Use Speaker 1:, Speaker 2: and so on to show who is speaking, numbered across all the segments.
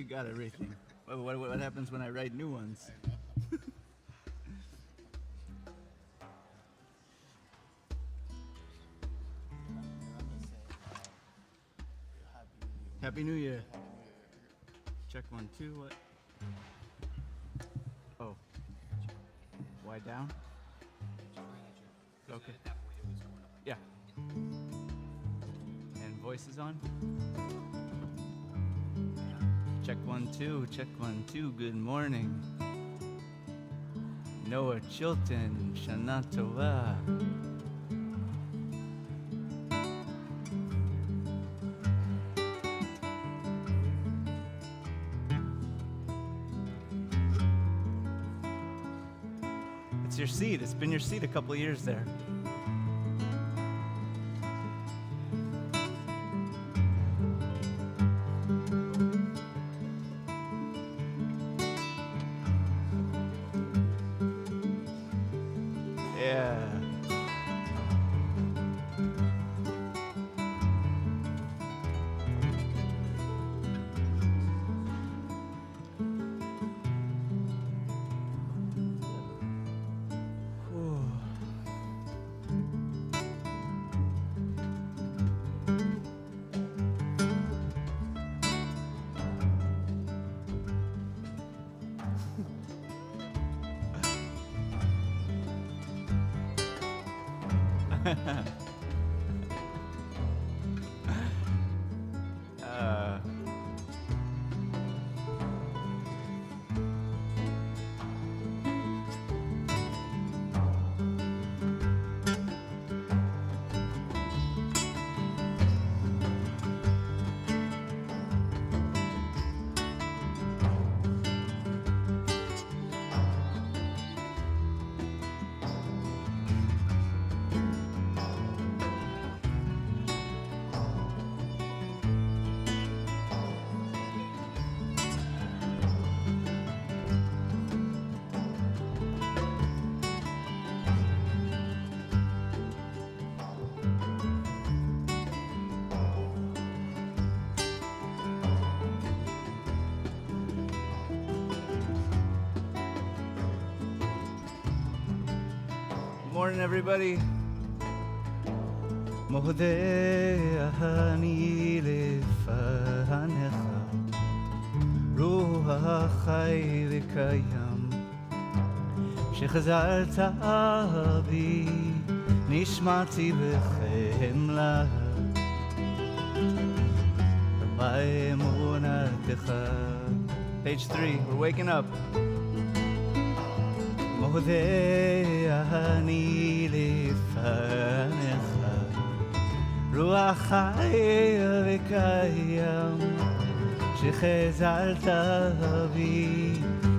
Speaker 1: you got everything. What happens when I write new ones? Happy New Year. Check 1, 2. What? Oh. Why down? Okay. Yeah. And voice is on? Check 1, 2. Check 1, 2. Good morning. Noah Chilton. Shana Tova. It's your seat. It's been your seat a couple of years there. Yeah. Morning, everybody. Mohdeh ani lefanecha, ruach chai v'kayam, shechazalta bi, nishmati b'chemla, Rabbi emunatecha. Page 3, we're waking up. Mohdeh ani lefanecha, ruach chai v'kayam, shechazalta bi,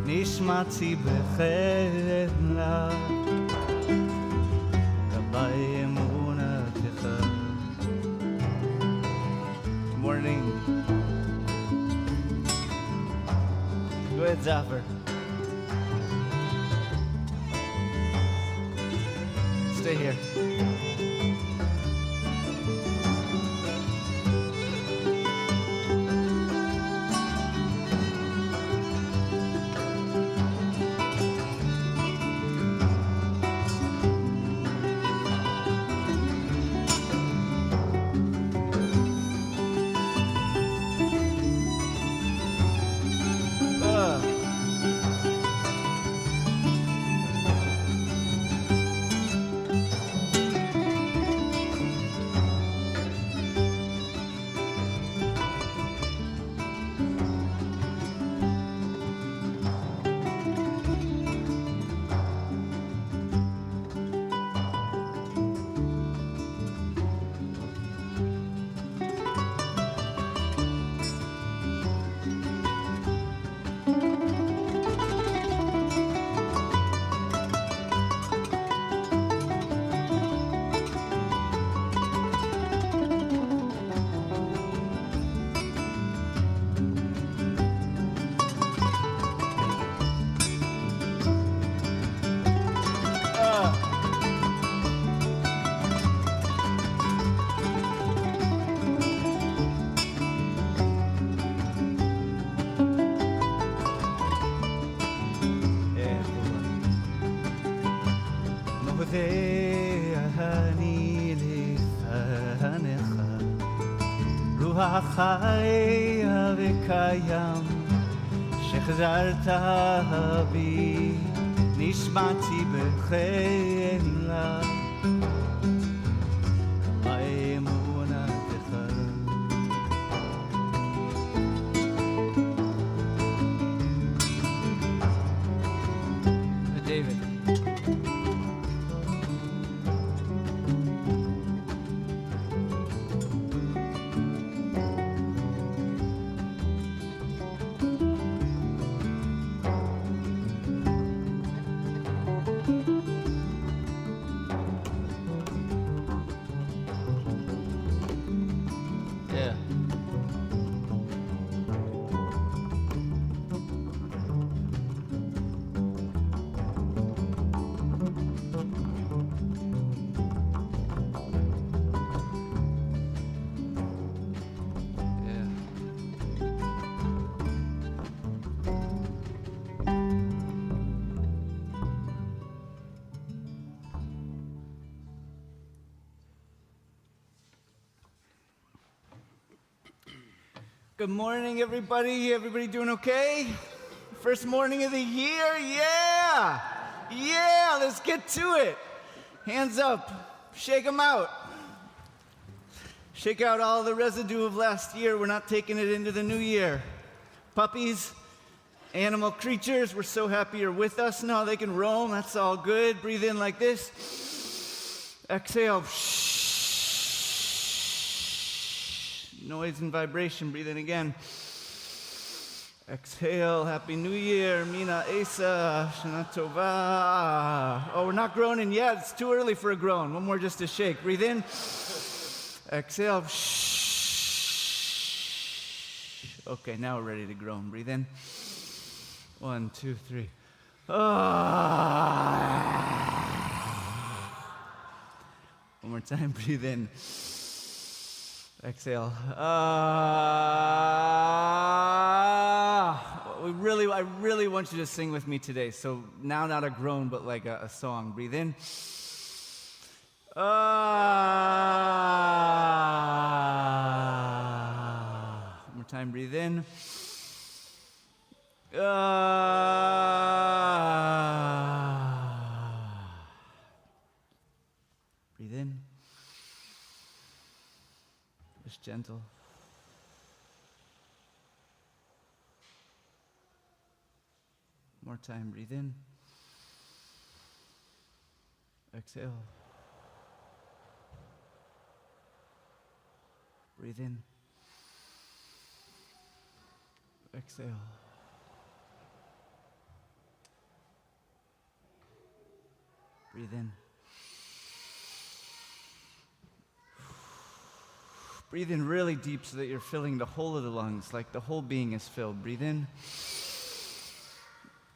Speaker 1: nishmati b'chemla, Rabbi emunatecha. Good morning. Go ahead, Zafar. Stay here. החי וקיים, שחזרת בי, נשמעתי בחלה, האמונתך. David. Good morning, everybody. Everybody doing okay? First morning of the year? Yeah! Yeah, let's get to it. Hands up. Shake them out. Shake out all the residue of last year. We're not taking it into the new year. Puppies, animal creatures, we're so happy you're with us now. They can roam. That's all good. Breathe in like this. Exhale. Noise and vibration. Breathe in again. Exhale. Happy New Year. Mina Esa. Shana Tova. Oh, we're not groaning yet. It's too early for a groan. One more just to shake. Breathe in. Exhale. Okay, now we're ready to groan. Breathe in. 1, 2, 3. One more time. Breathe in. Exhale. I really want you to sing with me today. So now not a groan, but like a song. Breathe in. One more time. Breathe in. Breathe in. Just gentle. More time. Breathe in. Exhale. Breathe in. Exhale. Breathe in. Breathe in really deep so that you're filling the whole of the lungs, like the whole being is filled. Breathe in.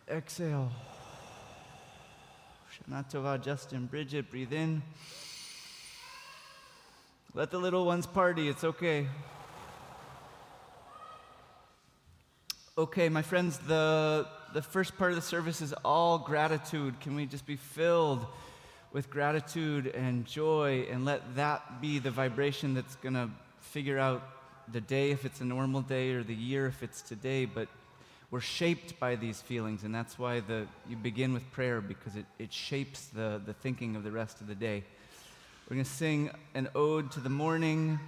Speaker 1: Exhale. Shana Tova, Justin, Bridget, breathe in. Let the little ones party, it's okay. Okay, my friends, the first part of the service is all gratitude. Can we just be filled with gratitude and joy and let that be the vibration that's going to figure out the day if it's a normal day or the year if it's today, but we're shaped by these feelings, and that's why you begin with prayer, because it shapes the thinking of the rest of the day. We're going to sing an ode to the morning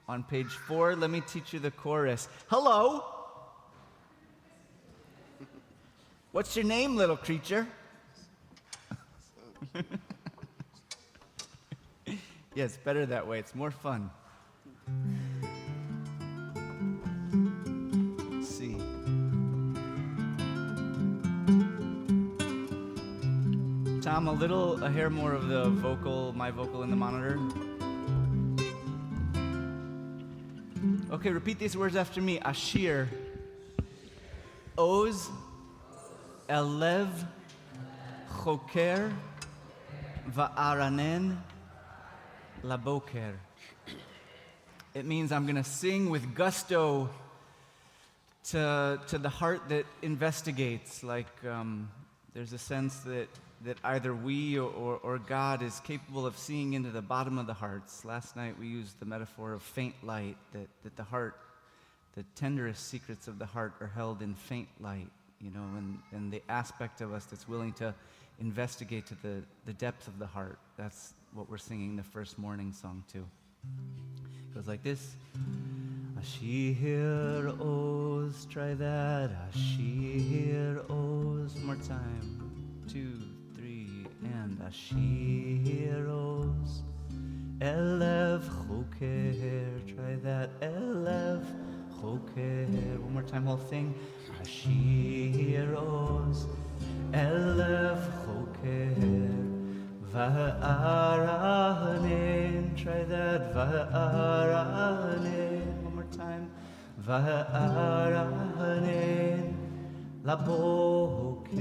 Speaker 1: on page 4. Let me teach you the chorus. Hello! What's your name, little creature? Yeah, it's better that way. It's more fun. Let's see. Tom, a hair more of the vocal, my vocal in the monitor. Okay, repeat these words after me. Ashir. Oz. Elev. Choker. Va'aranen. Laboker. It means I'm going to sing with gusto to the heart that investigates. Like there's a sense that that either we or God is capable of seeing into the bottom of the hearts. Last night we used the metaphor of faint light, that the heart, the tenderest secrets of the heart are held in faint light, and the aspect of us that's willing to investigate to the depth of the heart. That's what we're singing the first morning song too. It goes like this. Ashir Oz, try that. Ashir Oz, one more time. 2, 3, and Ashir Oz. Elev Choker, try that. Elev Choker, one more time, whole thing. Ashir Oz. Elev Choker. Va'aranen, try that. Va'aranen, one more time. Va'aranen, laboker,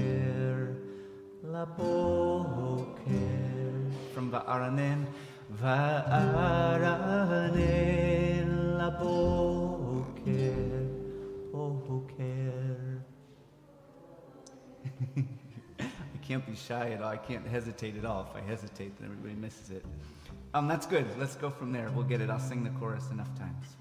Speaker 1: laboker. From Va'aranen, Va'aranen, laboker, boker. I can't be shy at all. I can't hesitate at all. If I hesitate, then everybody misses it. That's good. Let's go from there. We'll get it. I'll sing the chorus enough times.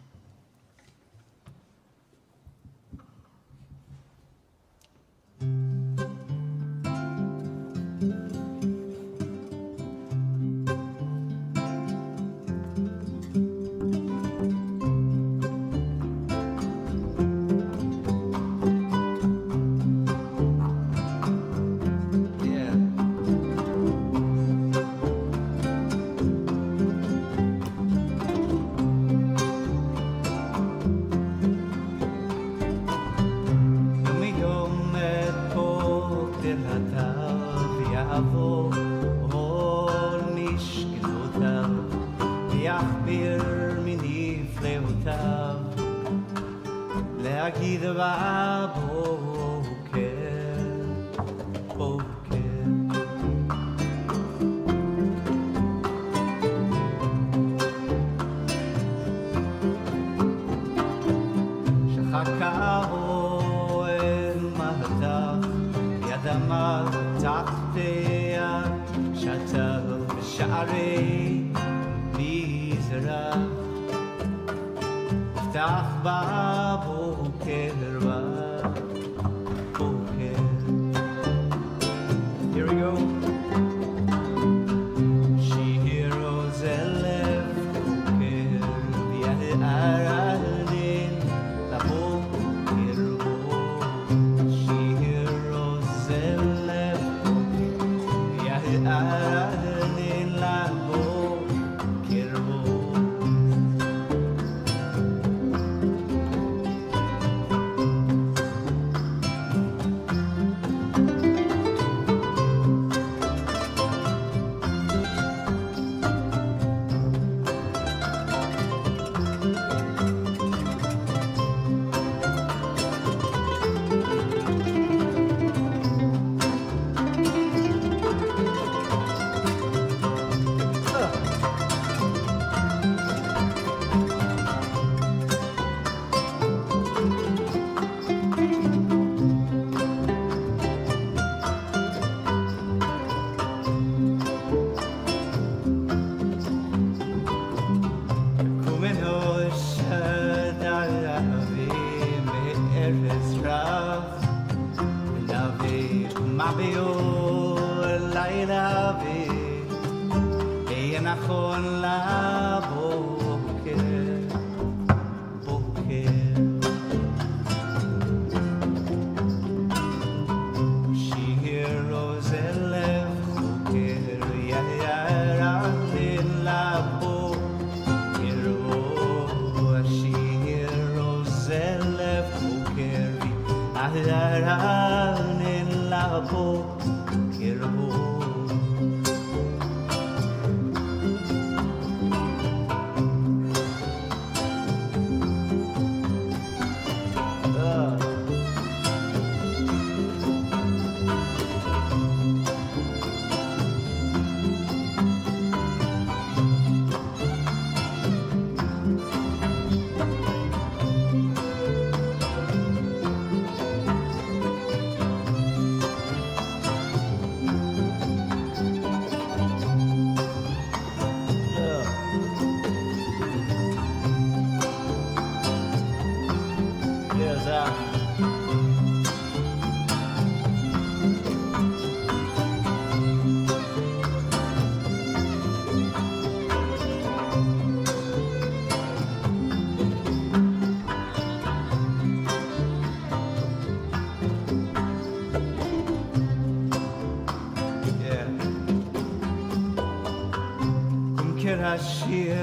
Speaker 1: השיר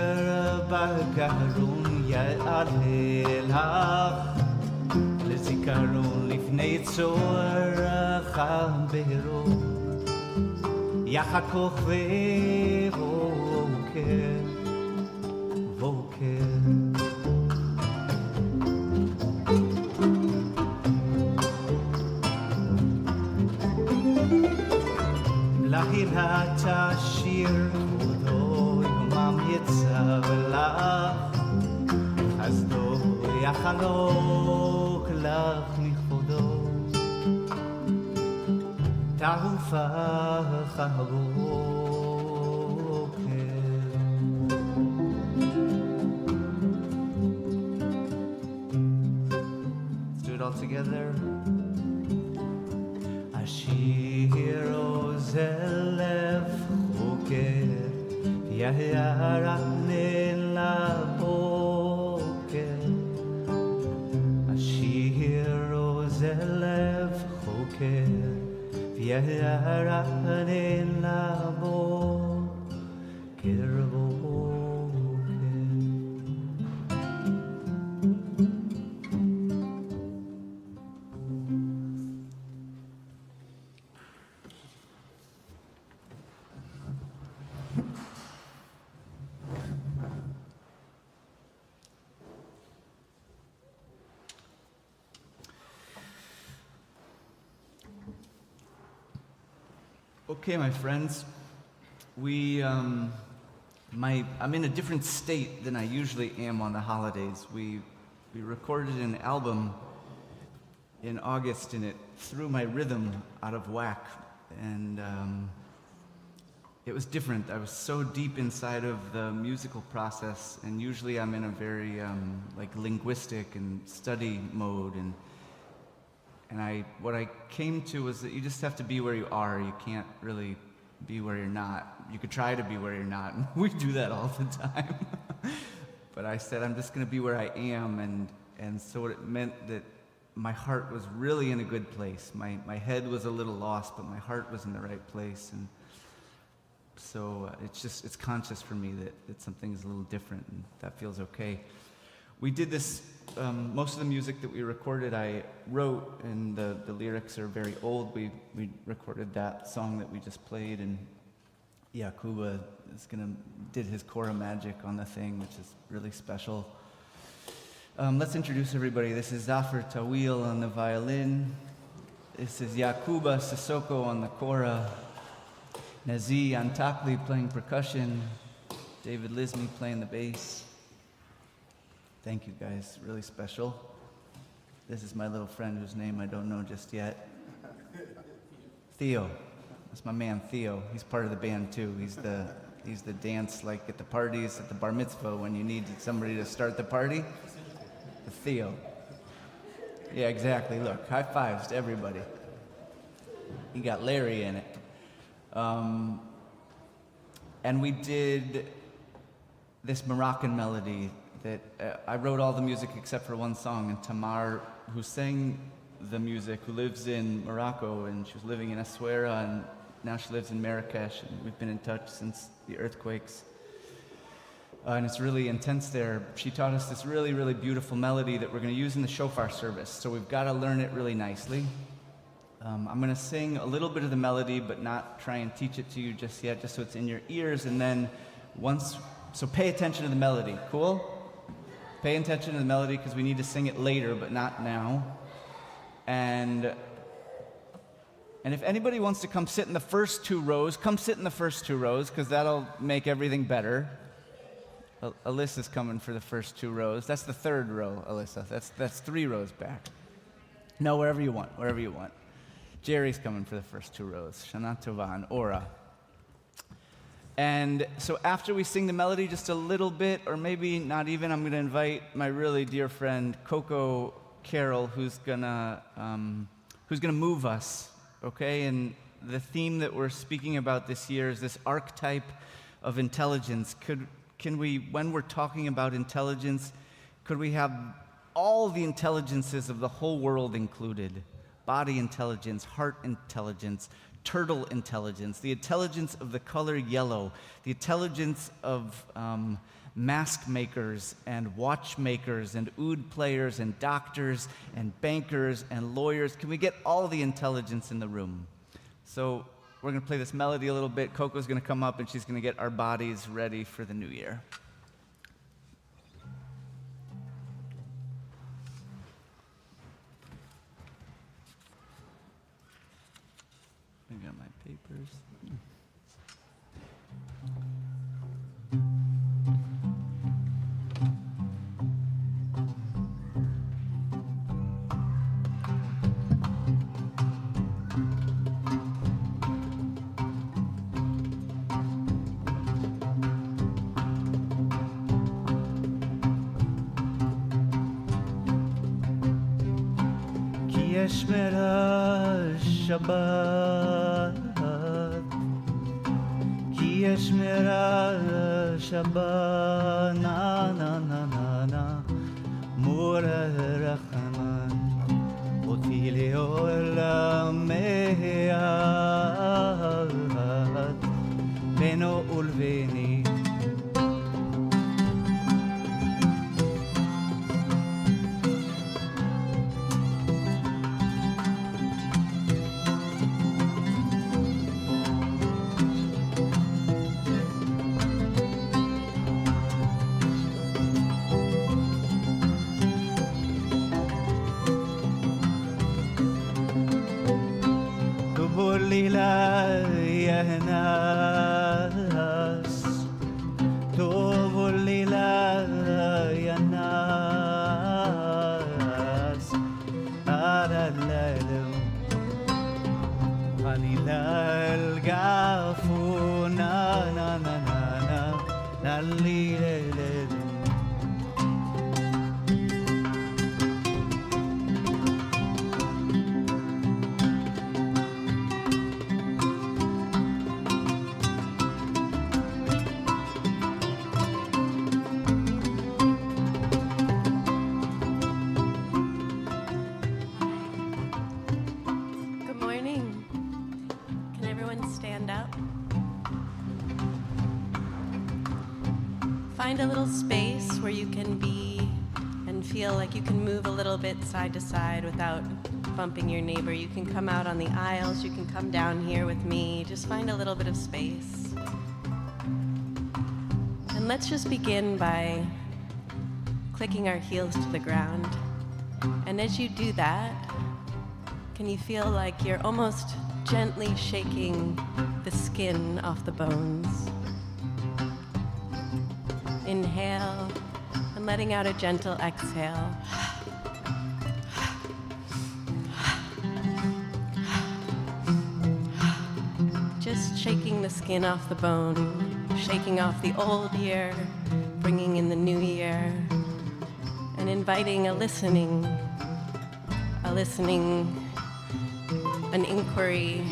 Speaker 1: בגרון יעלה לך לזיכרון לפני צורך הבארות יחד כוכבי בוקר בוקר להילת השיר יצא ולך חסדו יחלוק לך לכבודו תעופה הבוקר. Let's do it all together. השיר עוזר חוקר יערני לבוקר השיר עוזר לב חוקר ויערני לבוקר Okay, my friends, I'm in a different state than I usually am on the holidays. We recorded an album in August, and it threw my rhythm out of whack, and it was different. I was so deep inside of the musical process, and usually I'm in a very like linguistic and study mode, and what I came to was that you just have to be where you are. You can't really be where you're not. You could try to be where you're not, and we do that all the time. But I said, I'm just going to be where I am, and so it meant that my heart was really in a good place. My head was a little lost, but my heart was in the right place, and so it's conscious for me that something is a little different, and that feels okay. We did this, most of the music that we recorded I wrote, and the lyrics are very old. We recorded that song that we just played, and Yakuba did his Korah magic on the thing, which is really special. Let's introduce everybody. This is Zafar Tawil on the violin. This is Yakuba Sissoko on the Korah. Nazi Antakli playing percussion. David Lismy playing the bass. Thank you guys, really special. This is my little friend whose name I don't know just yet. Theo, that's my man Theo. He's part of the band too. He's the dance like at the parties, at the bar mitzvah when you need somebody to start the party. The Theo. Yeah, exactly, look, high fives to everybody. You got Larry in it. And we did this Moroccan melody that I wrote all the music except for one song, and Tamar, who sang the music, who lives in Morocco, and she was living in Essaouira, and now she lives in Marrakesh, and we've been in touch since the earthquakes. And it's really intense there. She taught us this really, really beautiful melody that we're going to use in the Shofar service, so we've got to learn it really nicely. I'm going to sing a little bit of the melody, but not try and teach it to you just yet, just so it's in your ears, and then so pay attention to the melody, cool? Pay attention to the melody because we need to sing it later, but not now. And if anybody wants to come sit in the first two rows, come sit in the first two rows because that'll make everything better. Alyssa's coming for the first two rows. That's the third row, Alyssa. That's 3 rows back. No, wherever you want, wherever you want. Jerry's coming for the first 2 rows. Shana Tova and Ora. And so after we sing the melody just a little bit, or maybe not even, I'm going to invite my really dear friend Coco Carol who's gonna move us, okay? And the theme that we're speaking about this year is this archetype of intelligence. Can we, when we're talking about intelligence, could we have all the intelligences of the whole world included? Body intelligence, heart intelligence, turtle intelligence, the intelligence of the color yellow, the intelligence of mask makers and watchmakers and oud players and doctors and bankers and lawyers. Can we get all the intelligence in the room? So we're going to play this melody a little bit. Coco's going to come up and she's going to get our bodies ready for the new year. I got my papers. Yeshmera Shabbat, Ki Yeshmera Shabbat, na na na na na, Mora Rachaman, Oti Leolam Me'at, Beno Ulveni. Lila Yanas, Tovo Lila Yanas, Adalelu, Alilal Gafu, na na na na na, Nalilele.
Speaker 2: Find a little space where you can be and feel like you can move a little bit side to side without bumping your neighbor. You can come out on the aisles, you can come down here with me. Just find a little bit of space. And let's just begin by clicking our heels to the ground. And as you do that, can you feel like you're almost gently shaking the skin off the bones? Inhale, and letting out a gentle exhale. Just shaking the skin off the bone, shaking off the old year, bringing in the new year, and inviting a listening, an inquiry.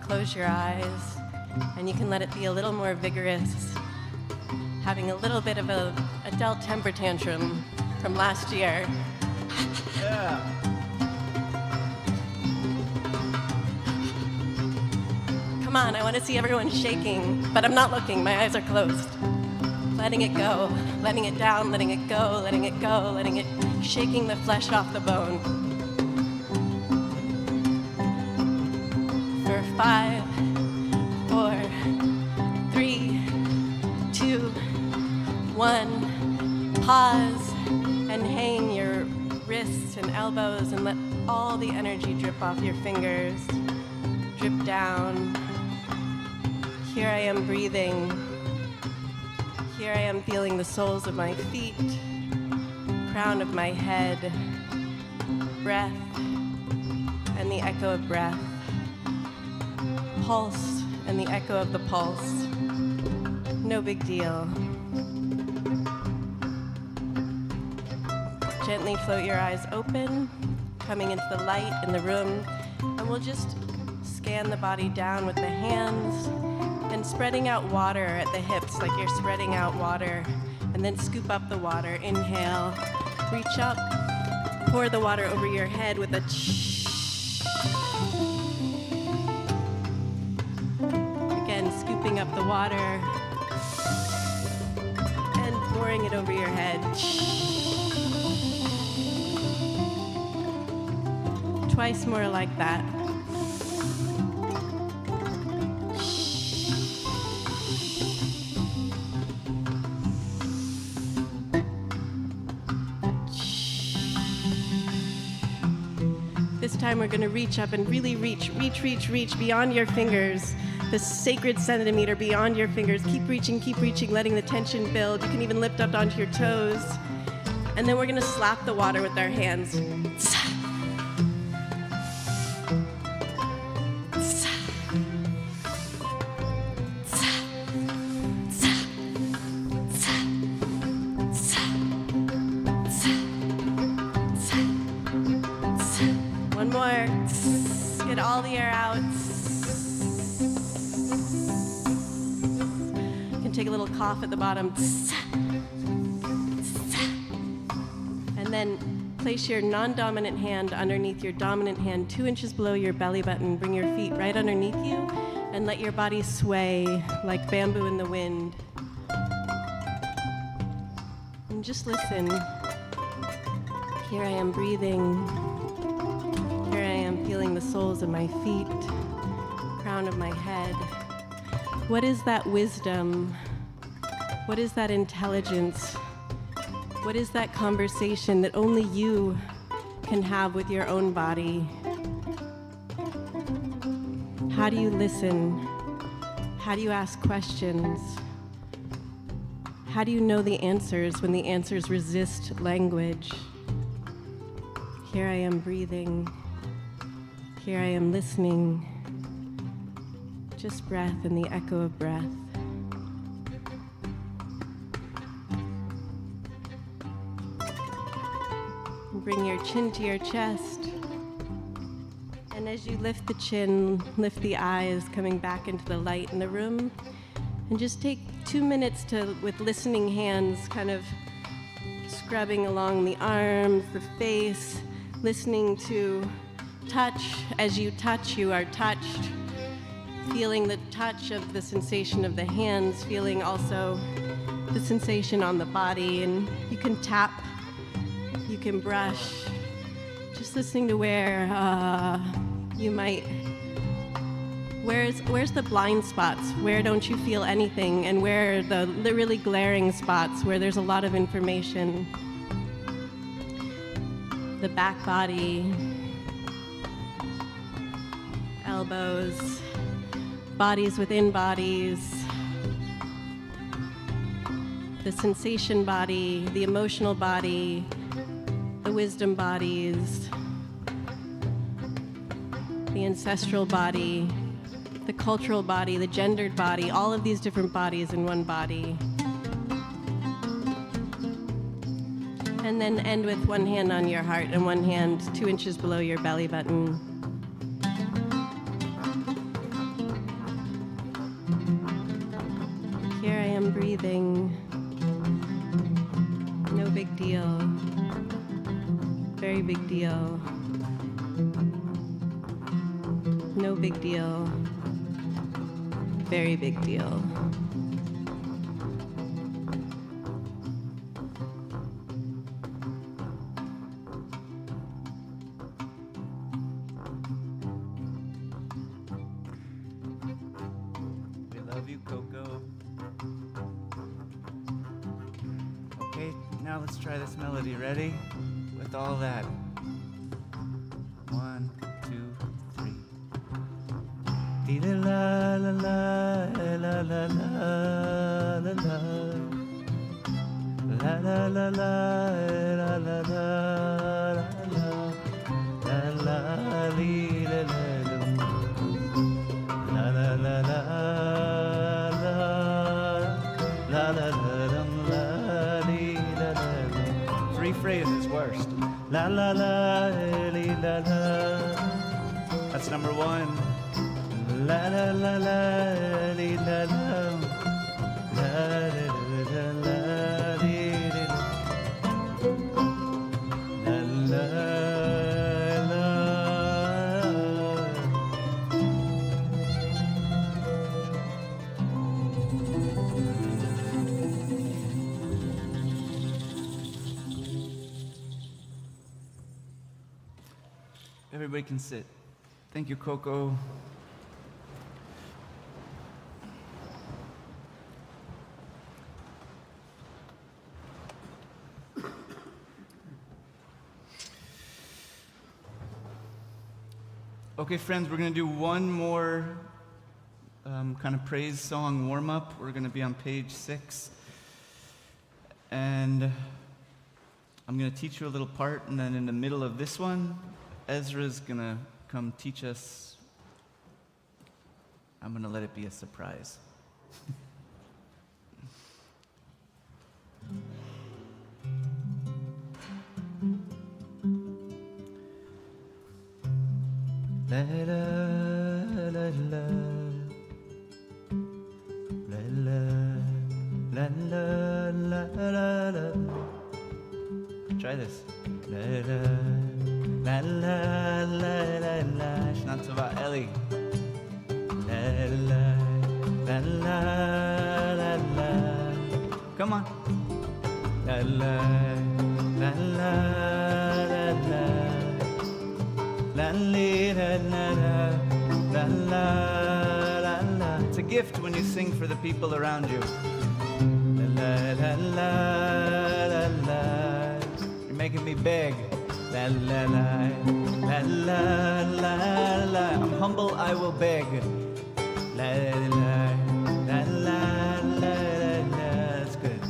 Speaker 2: Close your eyes, and you can let it be a little more vigorous, having a little bit of an adult temper tantrum from last year.
Speaker 1: Yeah.
Speaker 2: Come on, I want to see everyone shaking, but I'm not looking, my eyes are closed. Letting it go, letting it down, letting it go, letting it go, letting it, shaking the flesh off the bone. 5, 4, 3, 2, 1. Pause and hang your wrists and elbows and let all the energy drip off your fingers, drip down. Here I am breathing. Here I am feeling the soles of my feet, crown of my head, breath, and the echo of breath. pulse and the echo of the pulse. No big deal. Gently float your eyes open, coming into the light in the room, and we'll just scan the body down with the hands and spreading out water at the hips like you're spreading out water, and then scoop up the water. Inhale, reach up, pour the water over your head with a again, scooping up the water and pouring it over your head. Twice more like that. This time we're going to reach up and really reach beyond your fingers. The sacred centimeter beyond your fingers. Keep reaching, letting the tension build. You can even lift up onto your toes. And then we're going to slap the water with our hands. One more. Get all the air out. You can take a little cough at the bottom. And then place your non-dominant hand underneath your dominant hand, 2 inches below your belly button. Bring your feet right underneath you and let your body sway like bamboo in the wind. And just listen. Here I am breathing. Here I am feeling the soles of my feet, crown of my head. What is that wisdom? What is that intelligence? What is that conversation that only you can have with your own body? How do you listen? How do you ask questions? How do you know the answers when the answers resist language? Here I am breathing. Here I am listening. Just breath and the echo of breath. Bring your chin to your chest. And as you lift the chin, lift the eyes, coming back into the light in the room. And just take 2 minutes with listening hands, kind of scrubbing along the arms, the face, listening to touch. As you touch, you are touched. Feeling the touch of the sensation of the hands, feeling also the sensation on the body. And you can tap, you can brush, just listening to where you might, where's the blind spots? Where don't you feel anything? And where are the really glaring spots where there's a lot of information? The back body, elbows, bodies within bodies, the sensation body, the emotional body, the wisdom bodies, the ancestral body, the cultural body, the gendered body, all of these different bodies in one body. And then end with one hand on your heart and one hand 2 inches below your belly button. Here I am breathing. No big deal. Very big deal. No big deal. Very big deal.
Speaker 1: We love you, Coco. Okay, now let's try this melody. Ready? With all that. 1, 2, 3. Dee la la la la la la la la la la la la la la la la la lee la la La la la, li la la. That's number one. La la la la, li la la. La la la la, li la la. La la la. Everybody can sit. Thank you, Coco. Okay, friends, we're going to do one more kind of praise song warm-up. We're going to be on page 6. And I'm going to teach you a little part, and then in the middle of this one, Ezra's going to come teach us. I'm going to let it be a surprise. La la la la la la la la la la. Try this. La la la la la la la. Shna tova Eli. La la la la la la. Come on. La la la la la la. La la la la la la la. It's a gift when you sing for the people around you. La la la la la. You're making me beg. La la la la la la la. I'm humble, I will beg. La la la la la la. That's good.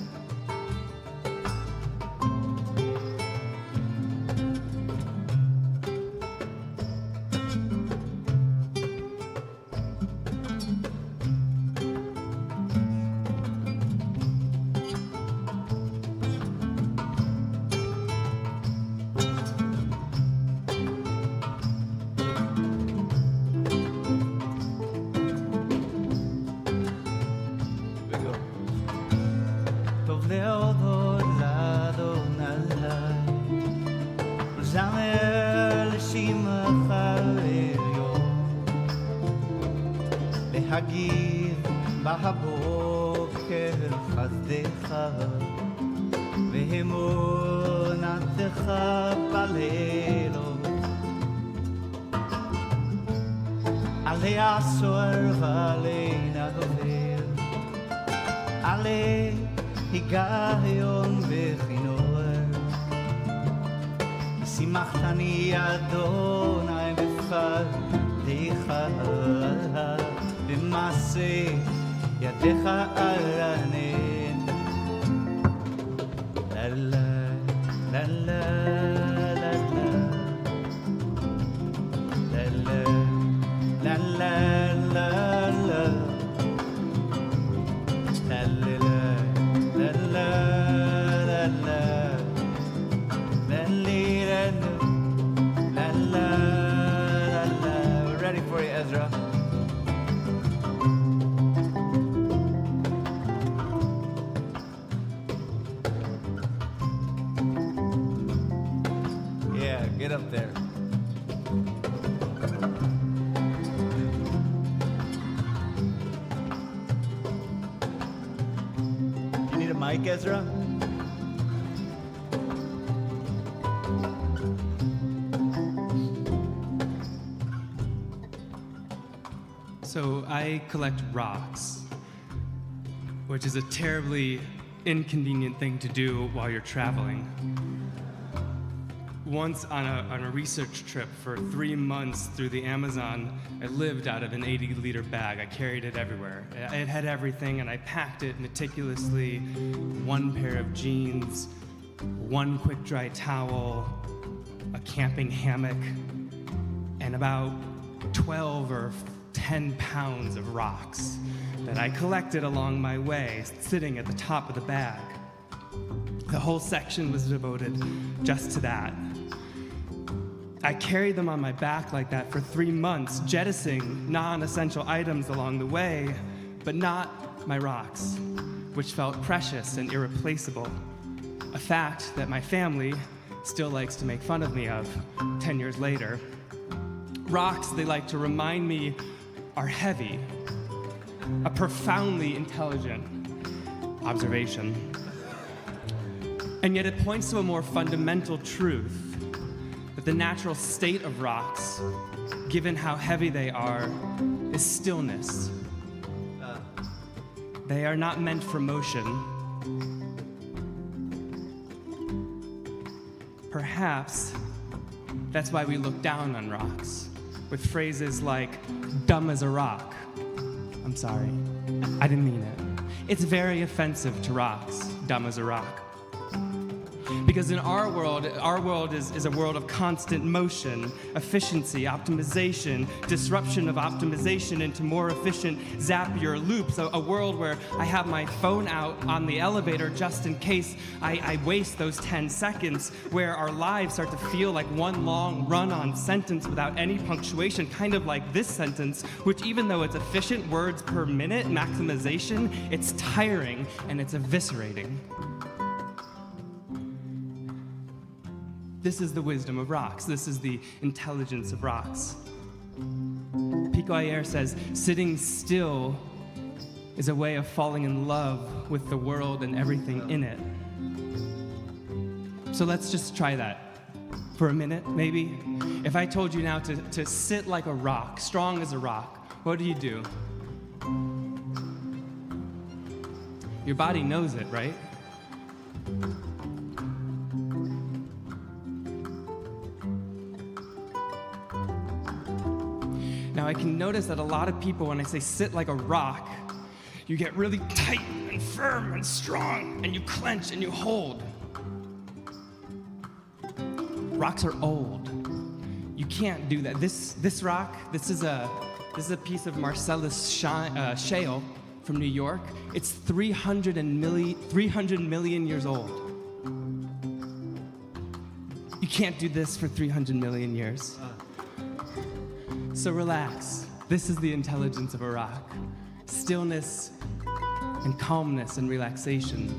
Speaker 1: להגיב בהבוקר חסדך ואמונתך בלילות עלי עשור ועלי נדבר עלי היגיון וכינור שימחתני אדוני בפדך במעשה ידיך ארנן לה לה לה לה לה לה לה לה לה לה We're ready for you, Ezra. Yeah, get up there. You need a mic, Ezra?
Speaker 3: So I collect rocks, which is a terribly inconvenient thing to do while you're traveling. Once on a research trip for 3 months through the Amazon, I lived out of an 80-liter bag. I carried it everywhere. It had everything, and I packed it meticulously. 1 pair of jeans, 1 quick dry towel, a camping hammock, and about 12 or 10 pounds of rocks that I collected along my way, sitting at the top of the bag. The whole section was devoted just to that. I carried them on my back like that for 3 months, jettisoning non-essential items along the way, but not my rocks, which felt precious and irreplaceable. A fact that my family still likes to make fun of me of 10 years later. Rocks, they like to remind me, are heavy. A profoundly intelligent observation. And yet it points to a more fundamental truth, that the natural state of rocks, given how heavy they are, is stillness. They are not meant for motion. Perhaps that's why we look down on rocks, with phrases like, dumb as a rock. I'm sorry, I didn't mean it. It's very offensive to rocks, dumb as a rock. Because in our world is a world of constant motion, efficiency, optimization, disruption of optimization into more efficient Zapier loops, a world where I have my phone out on the elevator just in case I waste those 10 seconds, where our lives start to feel like one long run-on sentence without any punctuation, kind of like this sentence, which even though it's efficient words per minute maximization, it's tiring and it's eviscerating. This is the wisdom of rocks. This is the intelligence of rocks. Pico Ayer says, sitting still is a way of falling in love with the world and everything in it. So let's just try that for a minute, maybe. If I told you now to sit like a rock, strong as a rock, what do? Your body knows it, right? Now, I can notice that a lot of people, when I say sit like a rock, you get really tight and firm and strong, and you clench and you hold. Rocks are old. You can't do that. This rock, this is a piece of Marcellus shale from New York. It's 300 million years old. You can't do this for 300 million years. So relax. This is the intelligence of a rock. Stillness and calmness and relaxation.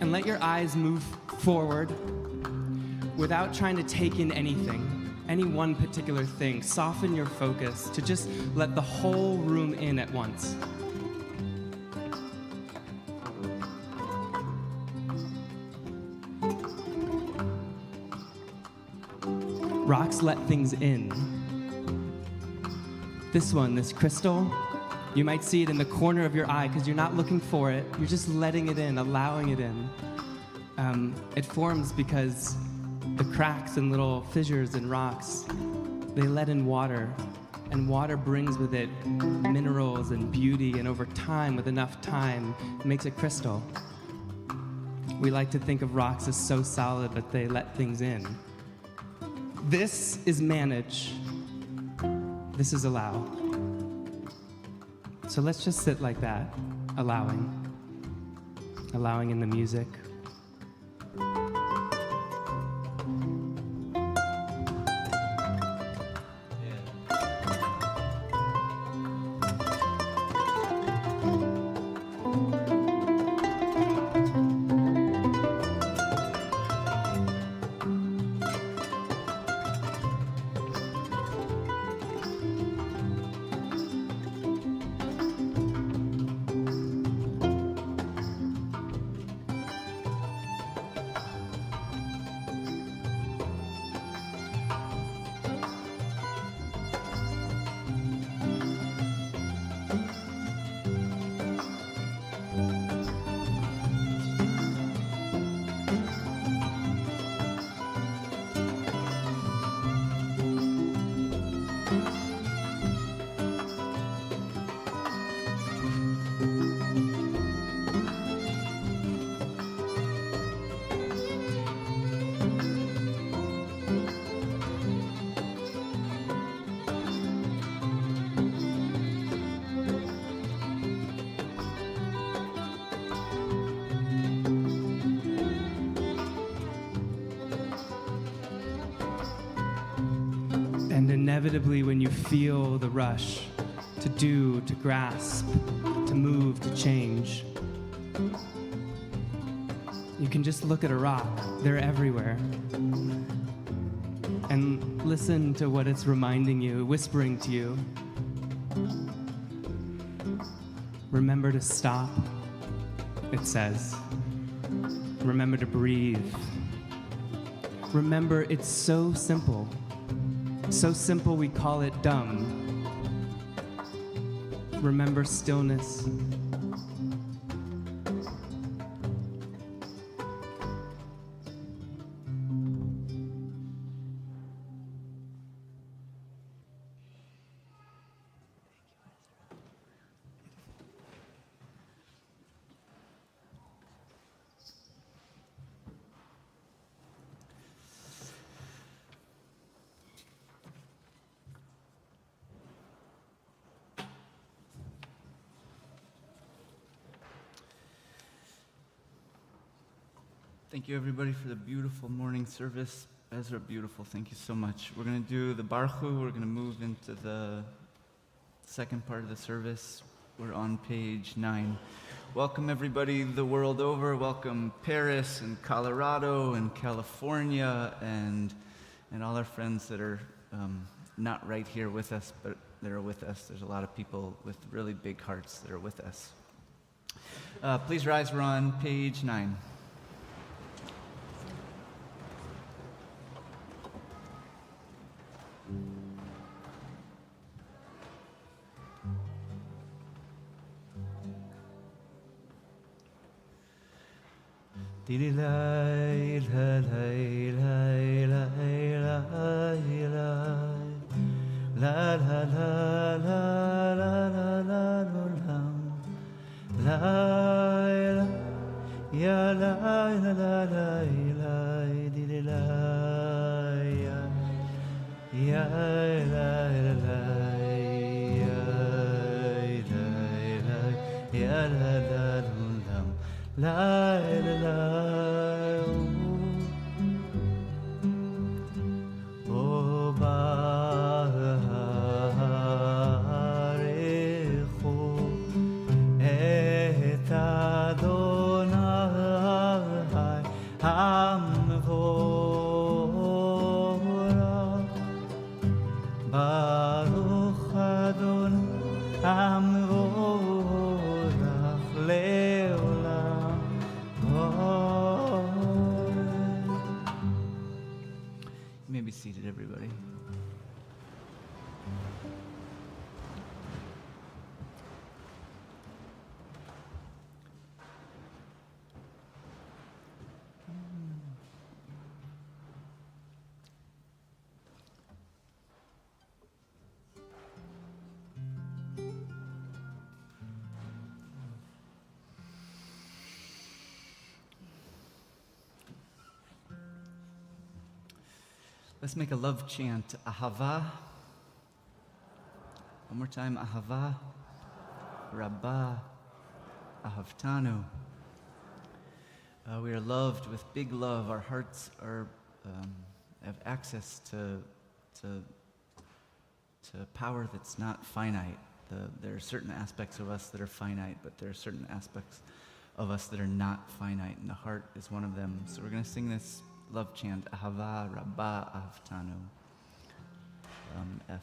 Speaker 3: And let your eyes move forward without trying to take in anything, any one particular thing. Soften your focus to just let the whole room in at once. Rocks let things in. This one, this crystal, you might see it in the corner of your eye because you're not looking for it. You're just letting it in, allowing it in. It forms because the cracks and little fissures in rocks, they let in water, and water brings with it minerals and beauty, and over time, with enough time, it makes a crystal. We like to think of rocks as so solid that they let things in. This is manage. This is allow. So let's just sit like that, allowing in the music. inevitably, when you feel the rush to do, to grasp, to move, to change, you can just look at a rock. They're everywhere. And listen to what it's reminding you, whispering to you. Remember to stop, it says. Remember to breathe. Remember, it's so simple. So simple we call it dumb. Remember stillness.
Speaker 1: Thank you, everybody, for the beautiful morning service. Ezra, beautiful. Thank you so much. We're going to do the Baruch Hu. We're going to move into the second part of the service. We're on page 9. Welcome, everybody, the world over. Welcome, Paris and Colorado and California and all our friends that are not right here with us, but that are with us. There's a lot of people with really big hearts that are with us. Please rise. We're on page 9. You may be seated, everybody. Let's make a love chant. Ahava. One more time. Ahava. Rabbi. Ahavtanu. We are loved with big love. Our hearts are have access to power that's not finite. There are certain aspects of us that are finite, but there are certain aspects of us that are not finite, and the heart is one of them. So we're going to sing this love chant, Ahava Rabba Ahavtanu. F.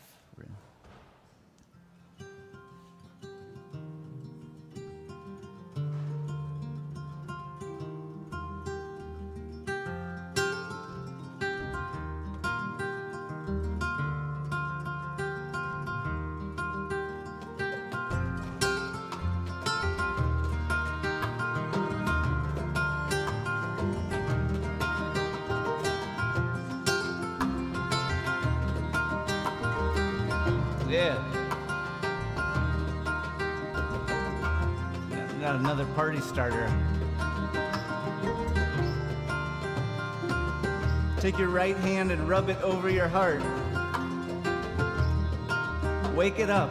Speaker 1: Yeah. Not another party starter. Take your right hand and rub it over your heart. Wake it up.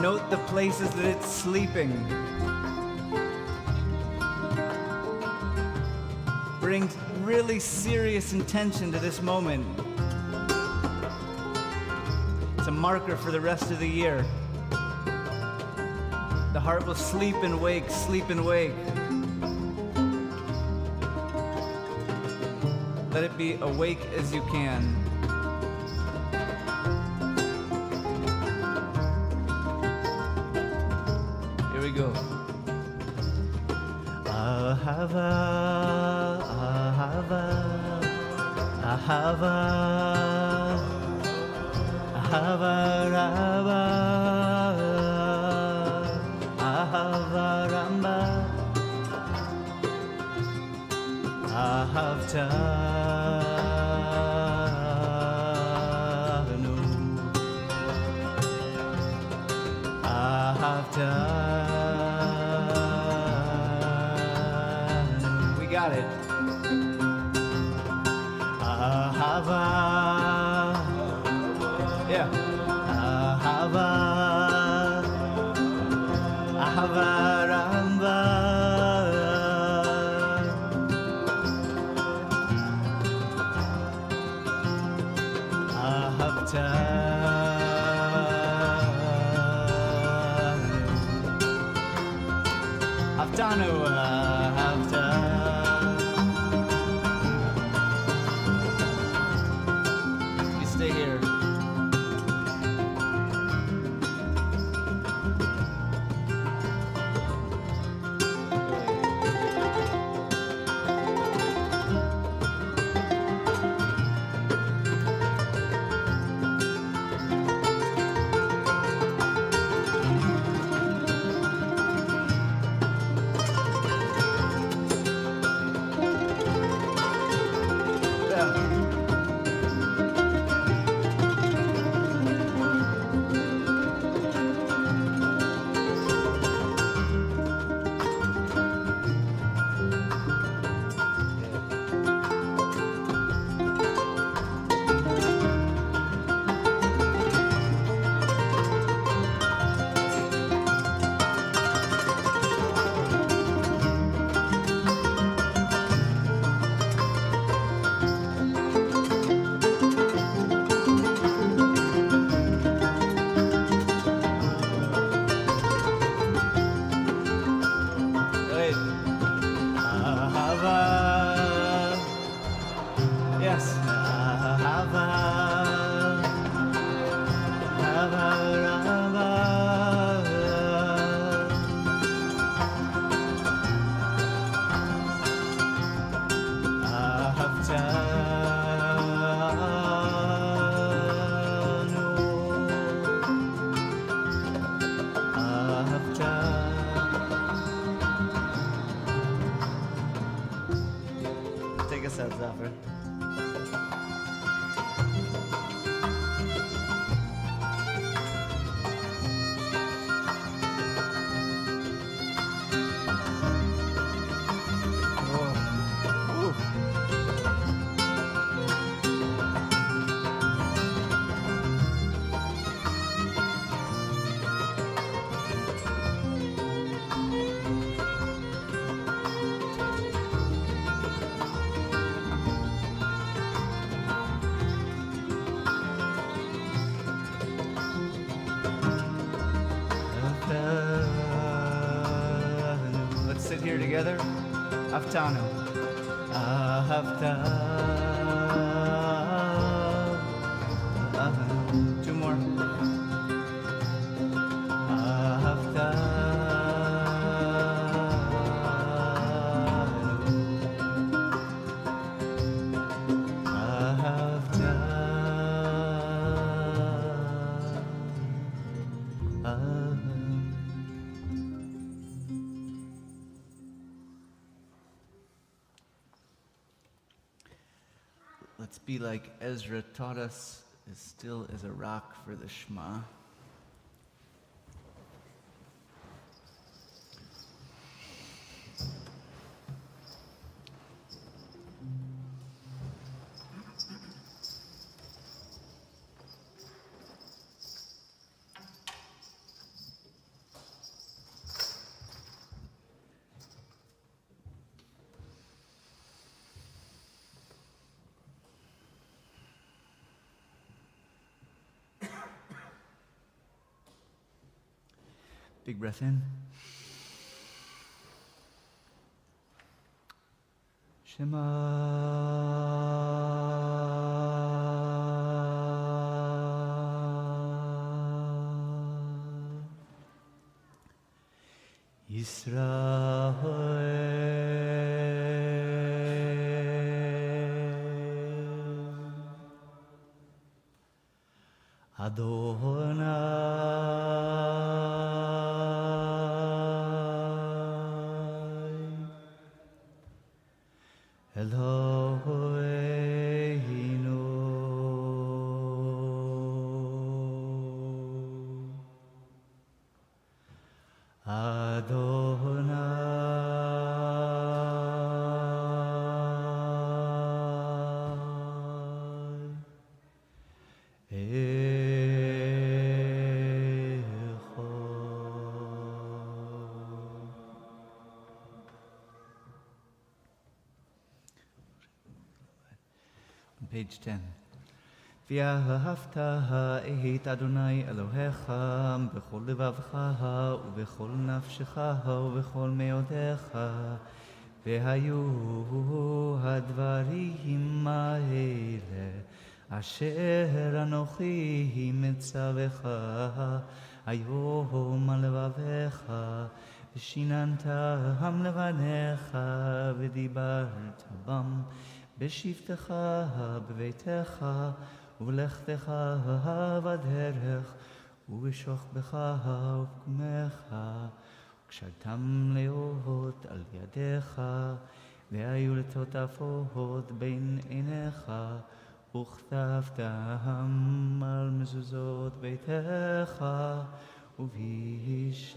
Speaker 1: Note the places that it's sleeping. really serious intention to this moment. It's a marker for the rest of the year. The heart will sleep and wake, sleep and wake. Let it be awake as you can. Here we go. Ahava, ahava, ahava, ahava, rava, ahava, ramba, ahavtanu, ahavtanu. We got it. Ahava, yeah. Ahava, ahava, ramba, ahavtanu, ahavtanu. You stay here. Wait. Ahava. Yes. Ahava. Ahava, Rava. Ahavtanu. Ahavtanu. Take us out, Zafar. Let's sit here together. Aftanu. Aftanu. Two more. Let's be like Ezra taught us, as still as a rock for the Shema. Big breath in. Shema Yisrael Adonai Eloheinu Adonai Page 10. V'ahavta et Adonai Elohecha b'chol levavcha u'b'chol nafshecha u'b'chol meodecha v'hayu hadvarim ha'ele asher anochi mitzavecha hayom al levavecha v'shinantam levanecha v'dibarta bam בשבתך בביתך ובלכתך בדרך ובשוכבך ובקומך וכשלתם להיות על ידיך והיו לטוטפות בין עיניך וכתבתם על מזוזות ביתך ובשעריך.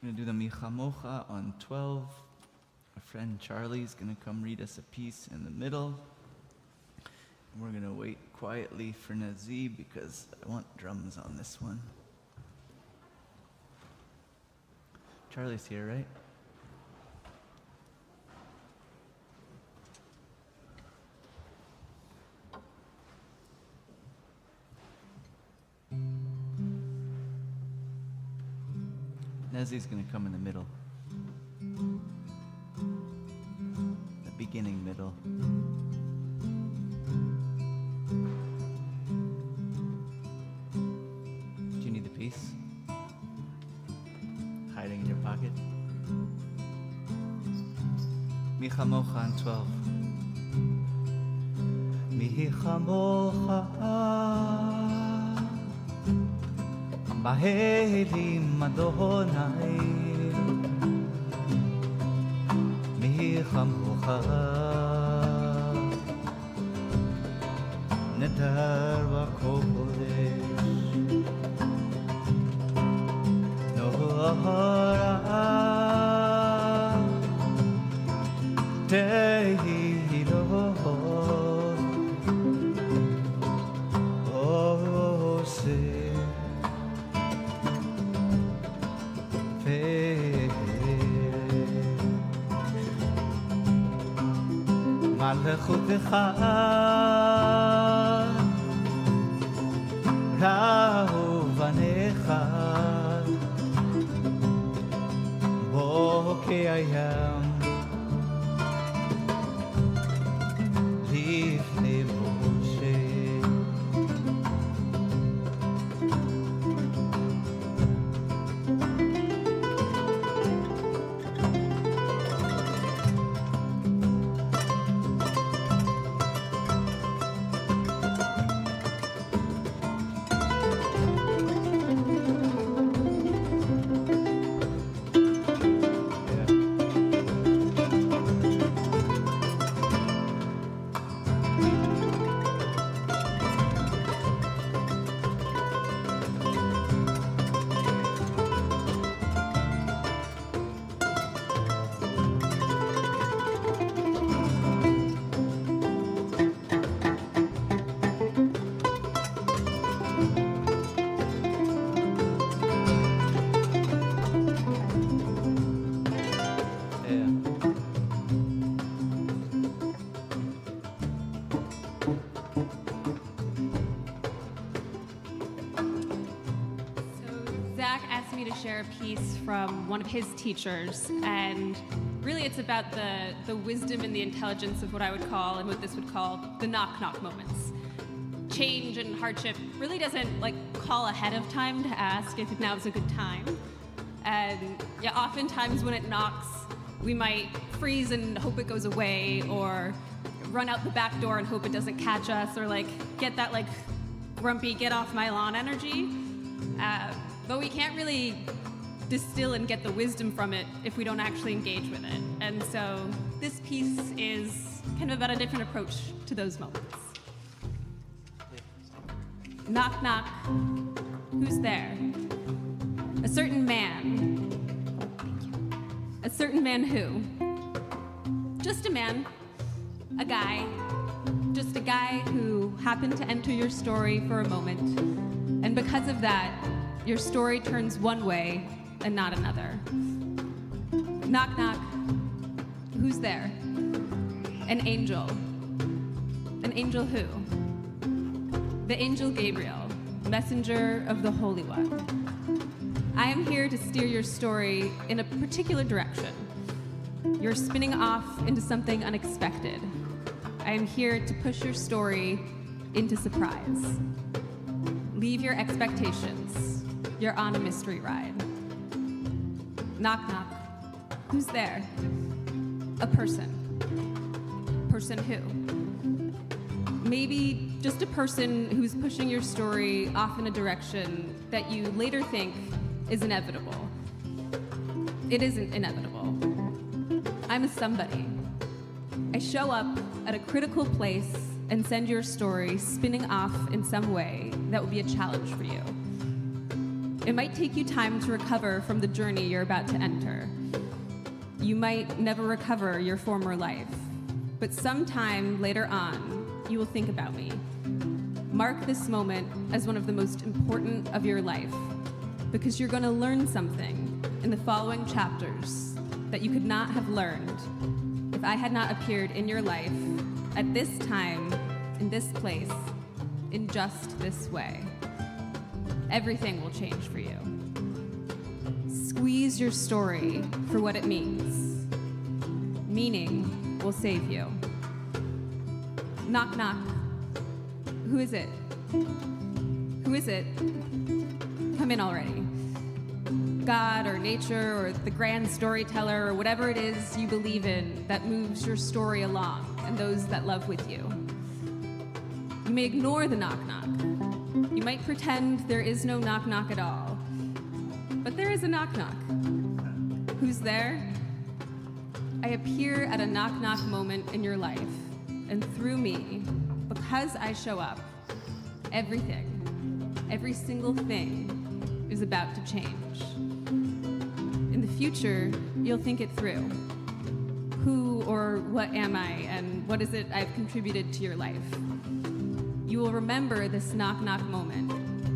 Speaker 1: We're going to do the Michamocha on 12. Our friend Charlie's going to come read us a piece in the middle. And we're going to wait quietly for Nazib because I want drums on this one. Charlie's here, right? Nezzy's going to come in the middle. The beginning middle. Do you need the piece? Hiding in your pocket? Michamocha on 12. Michamocha Bahelim Adonai Michamocha Nedar v'kodesh Nohara Tehilot Oseh מלכותך ראו בניך בו קיים לפני משה
Speaker 4: piece from one of his teachers, and really it's about the wisdom and the intelligence of what I would call, and what this would call, the knock-knock moments. Change and hardship really doesn't call ahead of time to ask if now's a good time. And yeah, oftentimes when it knocks, we might freeze and hope it goes away, or run out the back door and hope it doesn't catch us, or get that grumpy get off my lawn energy. But we can't really distill and get the wisdom from it if we don't actually engage with it. And so this piece is kind of about a different approach to those moments. Knock, knock. Who's there? A certain man. A certain man who? Just a man. A guy. Just a guy who happened to enter your story for a moment. And because of that, your story turns one way and not another. Knock, knock. Who's there? An angel. An angel who? The angel Gabriel, messenger of the Holy One. I am here to steer your story in a particular direction. You're spinning off into something unexpected. I am here to push your story into surprise. Leave your expectations. You're on a mystery ride. Knock, knock. Who's there? A person. Person who? Maybe just a person who's pushing your story off in a direction that you later think is inevitable. It isn't inevitable. I'm a somebody. I show up at a critical place and send your story spinning off in some way that will be a challenge for you. It might take you time to recover from the journey you're about to enter. You might never recover your former life, but sometime later on, you will think about me. Mark this moment as one of the most important of your life, because you're going to learn something in the following chapters that you could not have learned if I had not appeared in your life at this time, in this place, in just this way. Everything will change for you. Squeeze your story for what it means. Meaning will save you. Knock, knock. Who is it? Who is it? Come in already. God or nature or the grand storyteller or whatever it is you believe in that moves your story along and those that love with you. You may ignore the knock-knock. You might pretend there is no knock-knock at all. But there is a knock-knock. Who's there? I appear at a knock-knock moment in your life, and through me, because I show up, everything, every single thing is about to change. In the future, you'll think it through. Who or what am I, and what is it I've contributed to your life? You will remember this knock-knock moment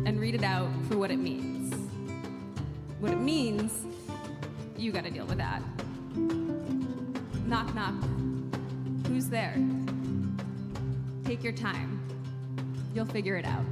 Speaker 4: and read it out for what it means. What it means, you gotta deal with that. Knock, knock. Who's there? Take your time. You'll figure it out.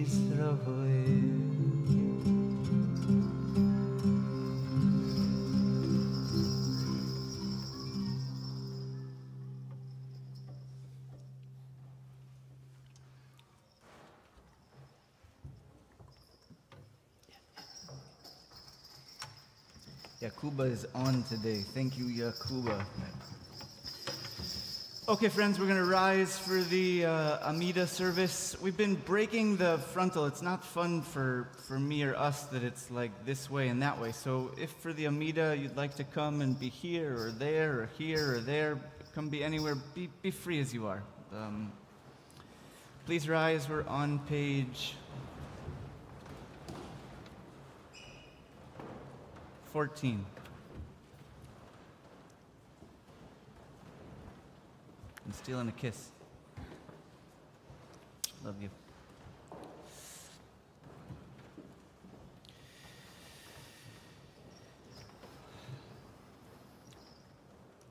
Speaker 1: Israel. Yakuba is on today. Thank you, Yakuba. Okay, friends, we're going to rise for the Amida service. We've been breaking the frontal. It's not fun for me or us that it's like this way and that way. So if for the Amida you'd like to come and be here or here or there, come be anywhere, be free as you are. Please rise. We're on page 14. I'm stealing a kiss. Love you.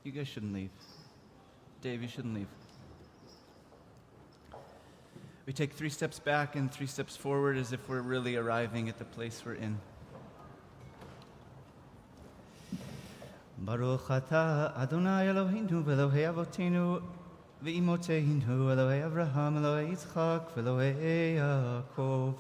Speaker 1: You guys shouldn't leave. Dave, you shouldn't leave. We take 3 steps back and 3 steps forward as if we're really arriving at the place we're in. Baruch atah Adonai Eloheinu v'Elohei Avotenu v'Imoteinu Elohei Avraham Elohei Yitzchak v'Elohei Yaakov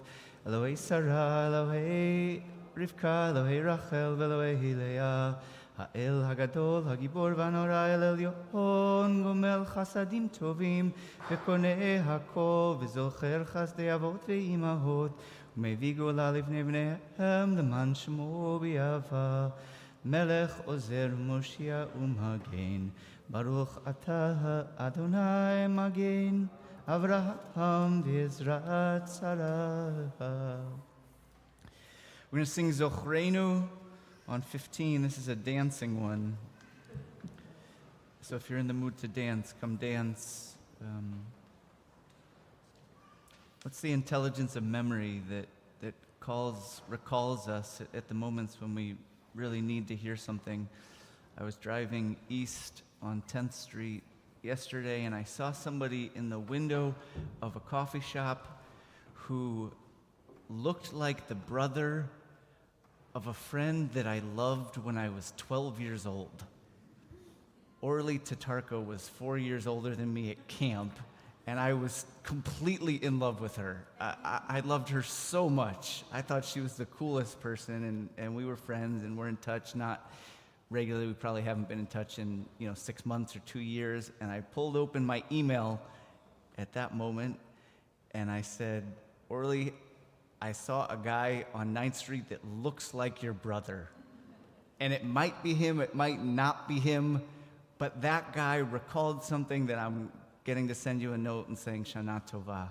Speaker 1: Elohei Sarah Elohei Rivka Elohei Rachel v'Elohei Leah Ha'el Hagadol Hagibor v'Anora El Elyon Gomel Chasadim Tovim v'Konei Hakol v'Zocher Chasdei Avot v'Imahot u'Mevii Gola Livnei Bneihem L'man Shemo B'Yava Melech Ozer Moshia Umagen Baruch Atah Adonai Magen Avraham V'Ezrat Sarah. We're going to sing Zochreinu on 15. This is a dancing one. So if you're in the mood to dance, come dance. What's the intelligence of memory that recalls us at the moments when we really need to hear something? I was driving east on 10th Street yesterday and I saw somebody in the window of a coffee shop who looked like the brother of a friend that I loved when I was 12 years old. Orly Tatarko was 4 years older than me at camp, and I was completely in love with her. I loved her so much. I thought she was the coolest person, and we were friends, and we're in touch, not regularly. We probably haven't been in touch in 6 months or 2 years. And I pulled open my email at that moment, and I said, Orly, I saw a guy on 9th Street that looks like your brother. And it might be him, it might not be him, but that guy recalled something that I'm getting to send you a note and saying Shana Tova.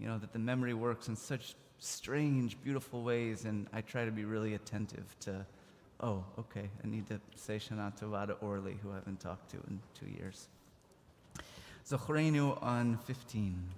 Speaker 1: That the memory works in such strange, beautiful ways, and I try to be really attentive to, oh, okay, I need to say Shana Tova to Orly, who I haven't talked to in 2 years. Zochreinu on 15.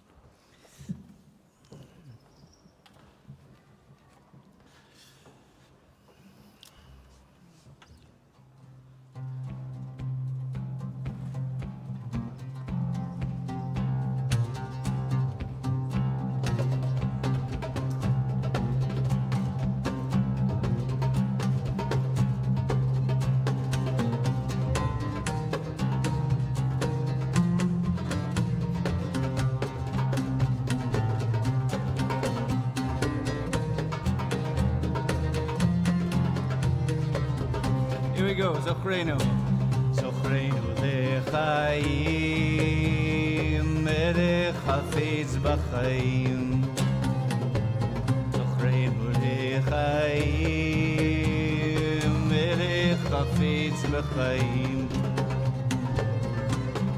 Speaker 1: Zochreinu. Zochreinu lechaim, melech hafetz b'chaim. Zochreinu lechaim, melech hafetz b'chaim.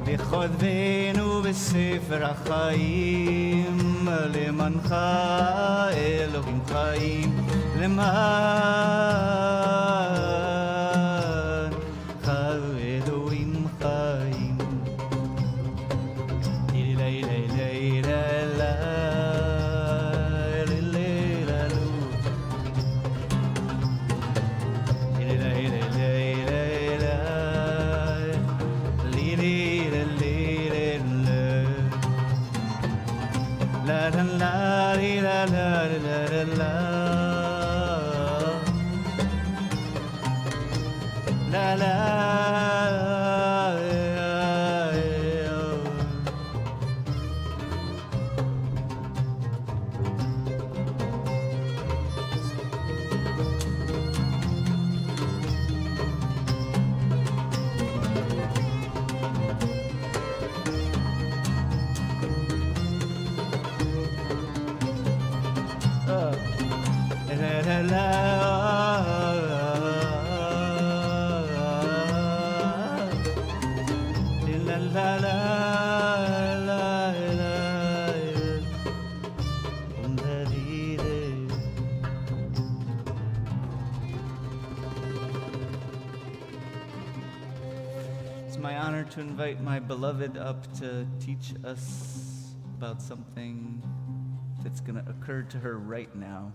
Speaker 1: V'chodvenu b'sefer ha'chaim, lemancha Elohim chaim, leman It's my honor to invite my beloved up to teach us about something that's going to occur to her right now.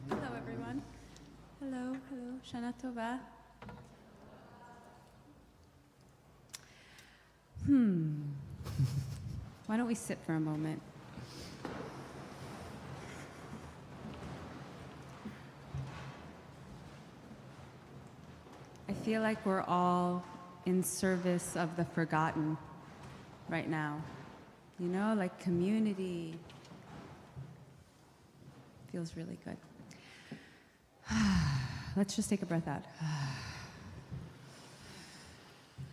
Speaker 4: Hello, everyone. Hello. Shana Tova. Why don't we sit for a moment? I feel like we're all in service of the forgotten right now. You know, like community. Feels really good. Let's just take a breath out.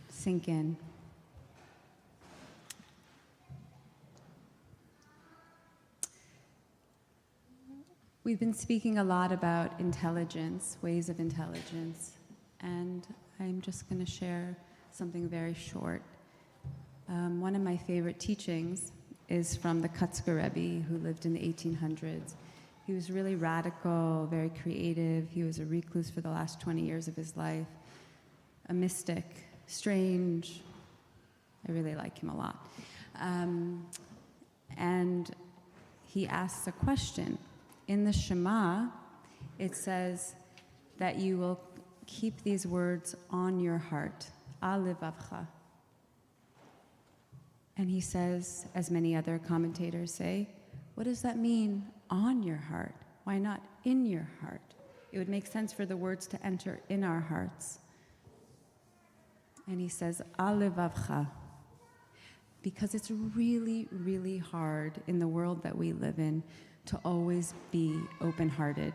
Speaker 4: Sink in. We've been speaking a lot about intelligence, ways of intelligence, and I'm just going to share something very short. One of my favorite teachings is from the Kutzker Rebbe, who lived in the 1800s. He was really radical, very creative. He was a recluse for the last 20 years of his life, a mystic, strange. I really like him a lot. And he asks a question. In the Shema, it says that you will keep these words on your heart, al levavcha. And he says, as many other commentators say, what does that mean, on your heart? Why not in your heart? It would make sense for the words to enter in our hearts. And he says, al levavcha, because it's really, really hard in the world that we live in to always be open-hearted.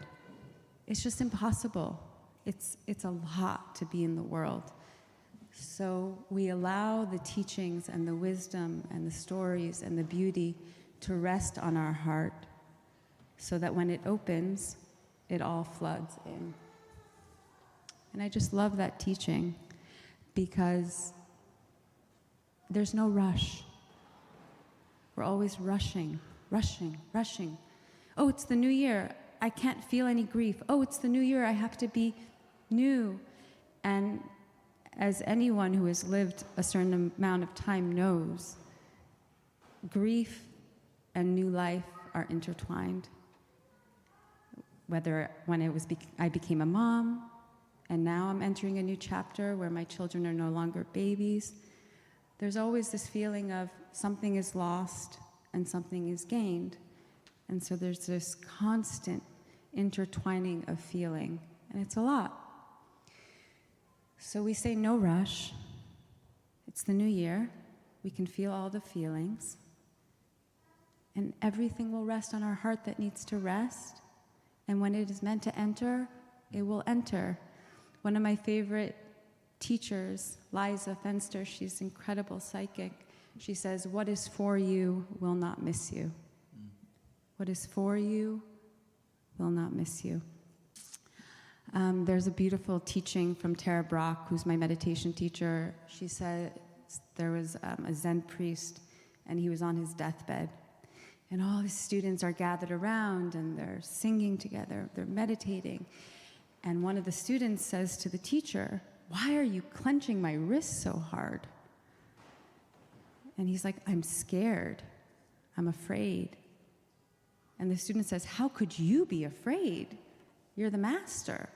Speaker 4: It's just impossible. It's a lot to be in the world. So we allow the teachings and the wisdom and the stories and the beauty to rest on our heart so that when it opens, it all floods in. And I just love that teaching because there's no rush. We're always rushing. Oh, it's the new year. I can't feel any grief. Oh, it's the new year. I have to be new. And as anyone who has lived a certain amount of time knows, grief and new life are intertwined. Whether when I became a mom, and now I'm entering a new chapter where my children are no longer babies, there's always this feeling of something is lost and something is gained. And so there's this constant intertwining of feeling, and it's a lot. So we say no rush. It's the new year. We can feel all the feelings. And everything will rest on our heart that needs to rest. And when it is meant to enter, it will enter. One of my favorite teachers, Liza Fenster, she's an incredible psychic. She says, what is for you will not miss you. What is for you will not miss you. There's a beautiful teaching from Tara Brock, who's my meditation teacher. She said there was a Zen priest, and he was on his deathbed. And all his students are gathered around, and they're singing together, they're meditating. And one of the students says to the teacher, why are you clenching my wrist so hard? And he's like, I'm scared. I'm afraid. And the student says, how could you be afraid? You're the master.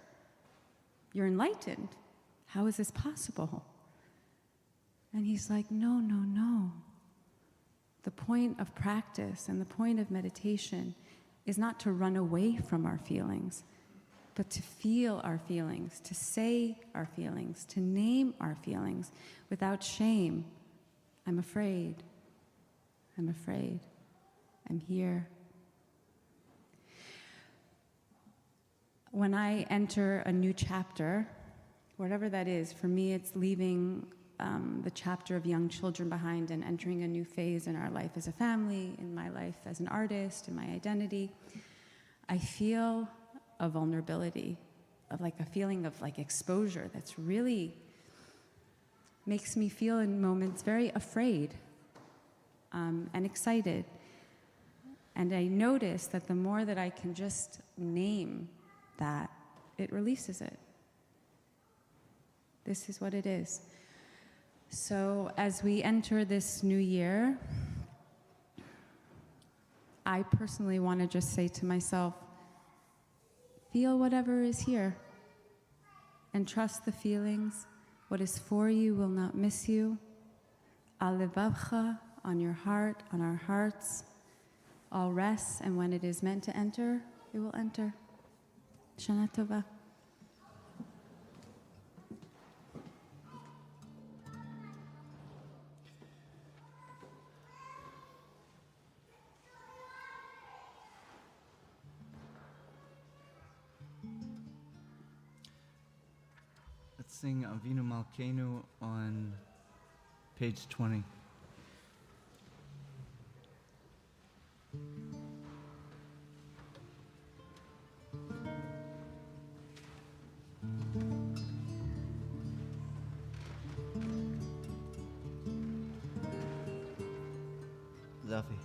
Speaker 4: You're enlightened. How is this possible? And he's like, no. The point of practice and the point of meditation is not to run away from our feelings, but to feel our feelings, to say our feelings, to name our feelings without shame. I'm afraid. I'm here. When I enter a new chapter, whatever that is, for me it's leaving the chapter of young children behind and entering a new phase in our life as a family, in my life as an artist, in my identity, I feel a vulnerability, of like a feeling of like exposure that's really makes me feel in moments very afraid and excited. And I notice that the more that I can just name that, it releases it. This is what it is. So as we enter this new year, I personally want to just say to myself, feel whatever is here and trust the feelings. What is for you will not miss you. Al levavcha, on your heart, on our hearts. All rests, and when it is meant to enter, it will enter. Shana Tova.
Speaker 1: Let's sing Avinu Malkeinu on page 20. Zafi.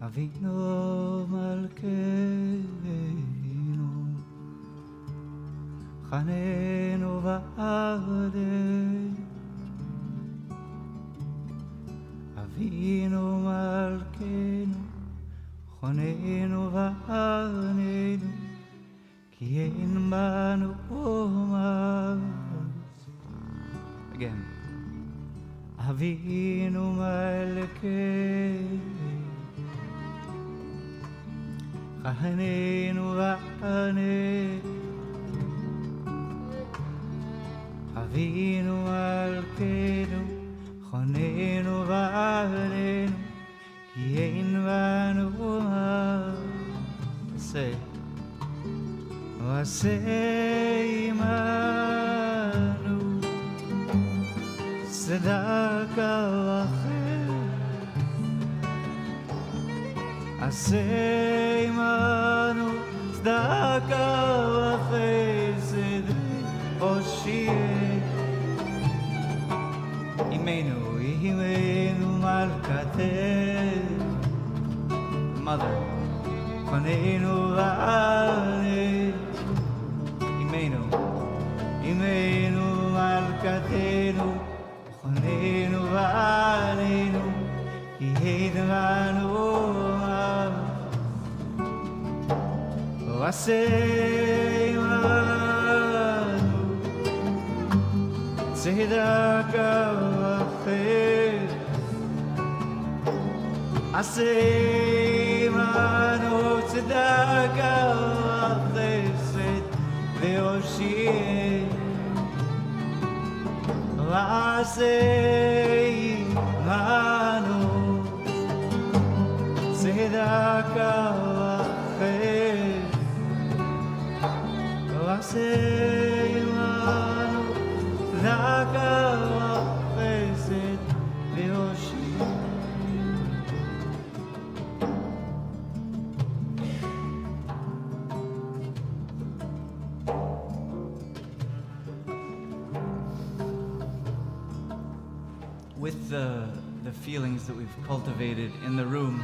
Speaker 1: Avinu Malkeinu Chanenu va'adei Avinu Malkeinu Chanenu va'anenu Ki ein banu omas. Again. Avinu Malkeinu Chanenu va'anenu Avinu Malkeinu Chanenu va'anenu Ki ein banu omas. Say Asay imanu tzedaka v'chesed. Asay imanu tzedaka v'chesed Hoshiyeh Imenu malkateh. Mother Chanenu va'anenu Imenu malkatenu Chanenu va'anenu Ki ein banu Asay imanu tzedaka v'chesed. Asay imanu tzedaka v'chesed Ve'oshiyeh. Asay imanu tzedaka v'chesed. Asay imanu tzedaka v'chesed Ve'oshiyeh. the feelings that we've cultivated in the room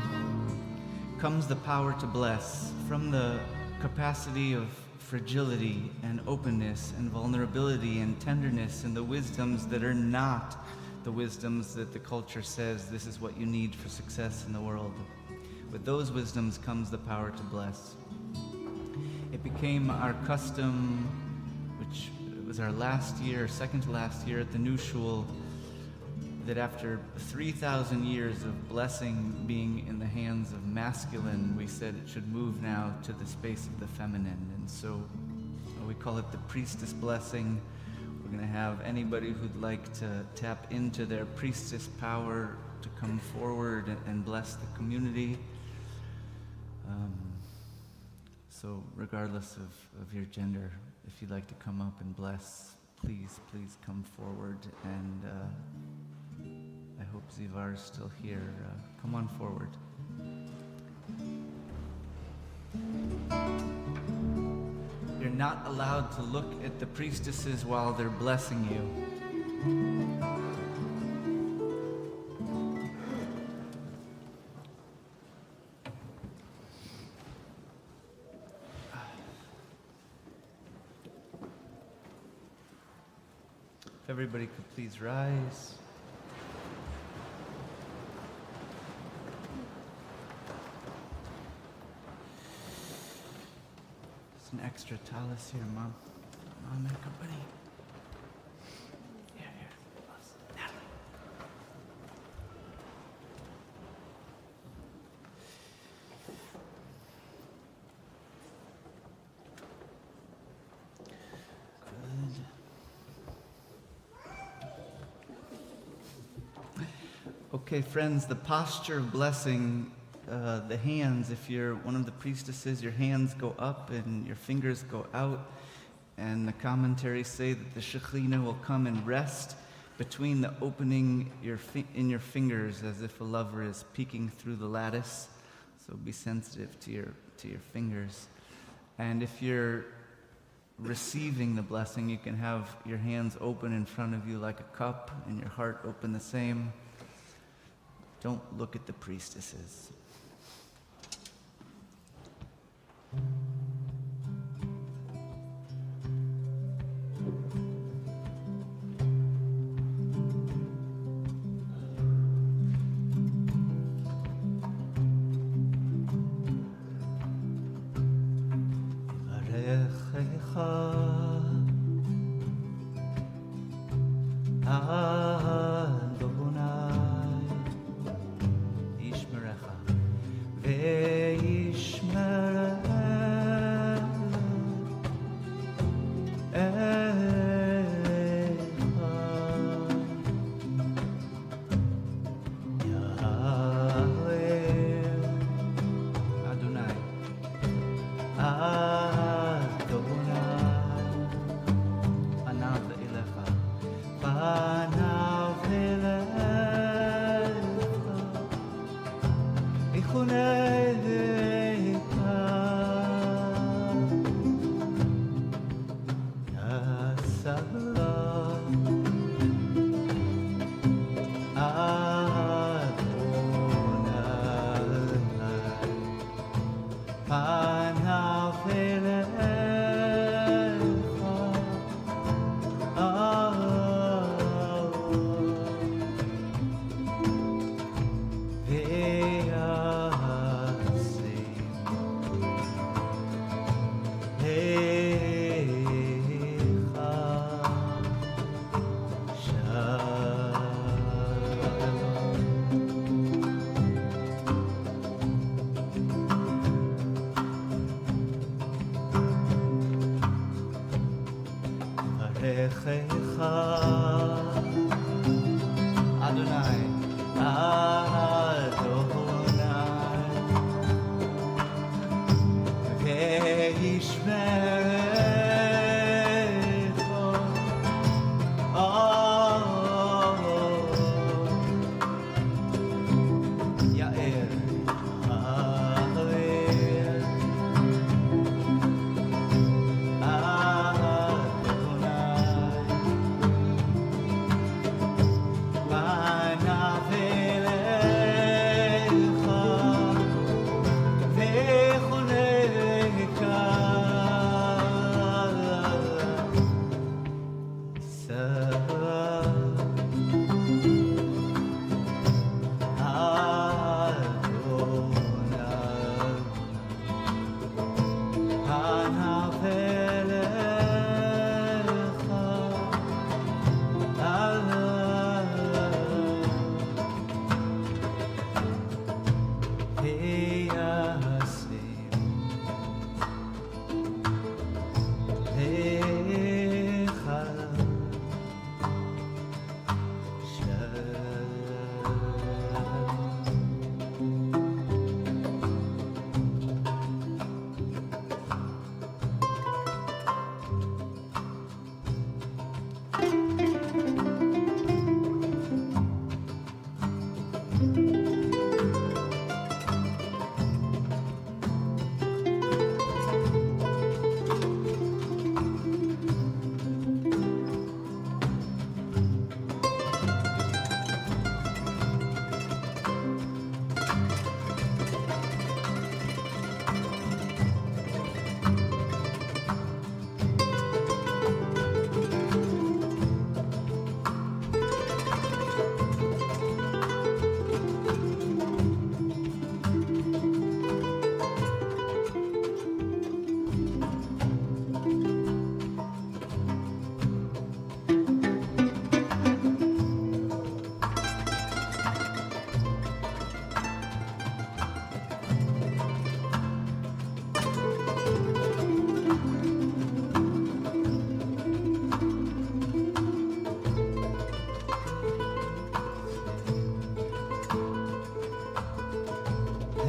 Speaker 1: comes the power to bless. From the capacity of fragility and openness and vulnerability and tenderness and the wisdoms that are not the wisdoms that the culture says this is what you need for success in the world. With those wisdoms comes the power to bless. It became our custom, which was our last year, second to last year at the new shul, that after 3,000 years of blessing being in the hands of masculine, we said it should move now to the space of the feminine. And so we call it the Priestess blessing. We're going to have anybody who'd like to tap into their priestess power to come forward and bless the community. So regardless of your gender, if you'd like to come up and bless, please come forward. And I hope Zivar's still here. Come on forward. You're not allowed to look at the priestesses while they're blessing you. If everybody could please rise. An extra talus here, Mom. Mom and company. Here. Natalie. Good. Okay, friends, the posture of blessing. The hands, if you're one of the priestesses, your hands go up and your fingers go out. And the commentaries say that the Shekhinah will come and rest between the opening in your fingers as if a lover is peeking through the lattice. So be sensitive to your fingers. And if you're receiving the blessing, you can have your hands open in front of you like a cup and your heart open the same. Don't look at the priestesses.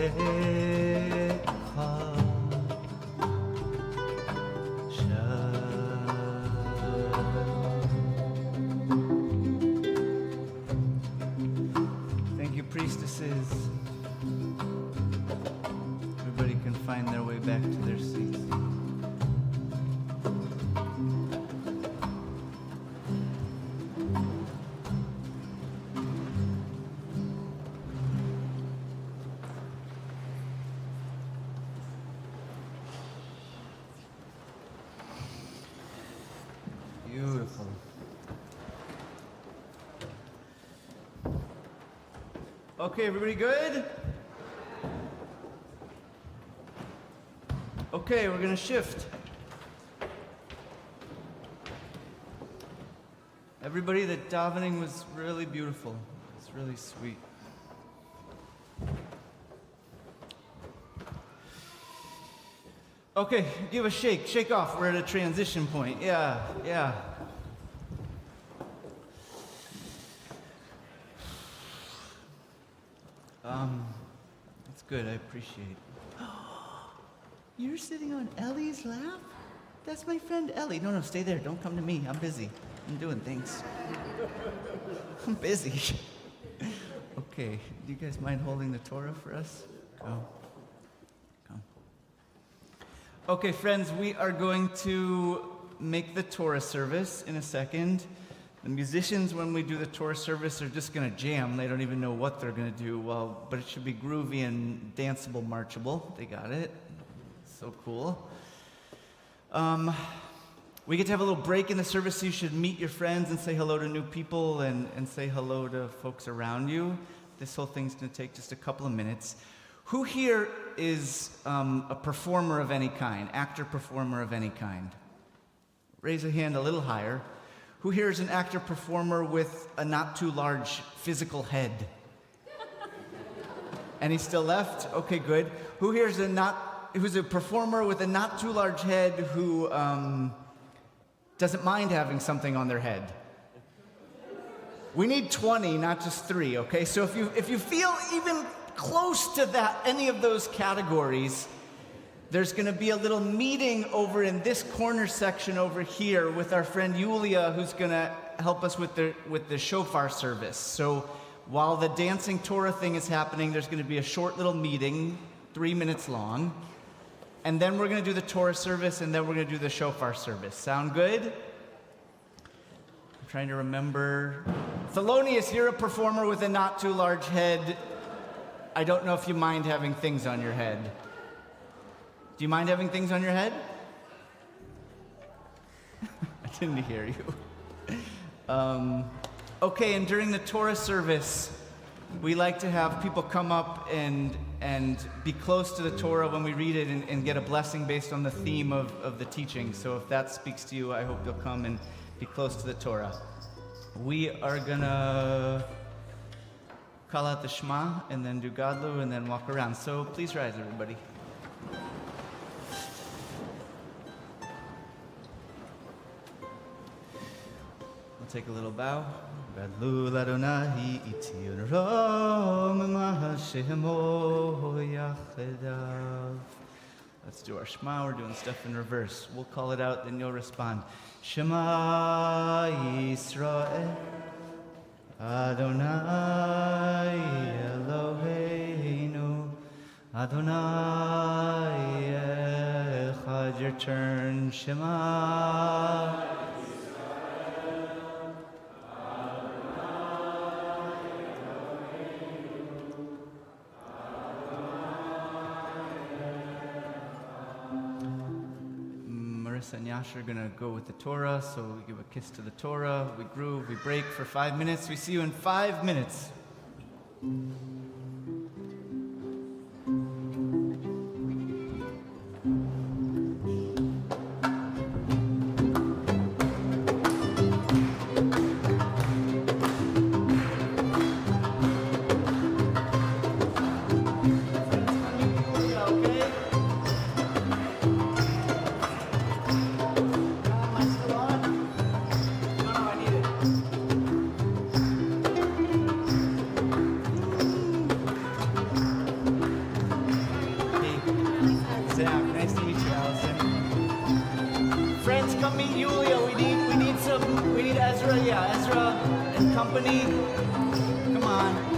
Speaker 1: Thank you, priestesses. Everybody can find their way back to their seats. Beautiful. Okay, everybody good? Okay, we're gonna shift. Everybody, the davening was really beautiful. It's really sweet. Okay, give a shake. Shake off. We're at a transition point. Yeah. That's good. I appreciate it. You're sitting on Ellie's lap? That's my friend Ellie. No, stay there. Don't come to me. I'm busy. I'm doing things. I'm busy. Okay, do you guys mind holding the Torah for us? Go. Okay, friends, we are going to make the Torah service in a second. The musicians, when we do the Torah service, are just going to jam. They don't even know what they're going to do. Well, but it should be groovy and danceable, marchable. They got it. So cool. We get to have a little break in the service, so you should meet your friends and say hello to new people and say hello to folks around you. This whole thing's going to take just a couple of minutes. Who here is a performer of any kind, actor, performer of any kind? Raise a hand a little higher. Who here is an actor, performer with a not too large physical head? Any still left? Okay, good. Who here is who's a performer with a not too large head who doesn't mind having something on their head? We need 20, not just 3, okay? So if you feel even close to any of those categories, there's going to be a little meeting over in this corner section over here with our friend Yulia, who's going to help us with the Shofar service. So while the dancing Torah thing is happening, there's going to be a short little meeting, 3 minutes long. And then we're going to do the Torah service, and then we're going to do the Shofar service. Sound good? I'm trying to remember. Thelonious, you're a performer with a not too large head. I don't know if you mind having things on your head. Do you mind having things on your head? I didn't hear you. Okay, and during the Torah service, we like to have people come up and be close to the Torah when we read it and get a blessing based on the theme of the teaching. So if that speaks to you, I hope you'll come and be close to the Torah. We are gonna call out the Shema and then do Godlu and then walk around. So please rise, everybody. We'll take a little bow. Godlu l'Adonai iti rom ma'ashemo yachedav. Let's do our Shema. We're doing stuff in reverse. We'll call it out, then you'll respond. Shema Yisrael Adonai Eloheinu Adonai Echad. Your turn. Shema and Yash are going to go with the Torah, so we give a kiss to the Torah, we groove, we break for 5 minutes. We see you in 5 minutes. Ezra and company. Come on.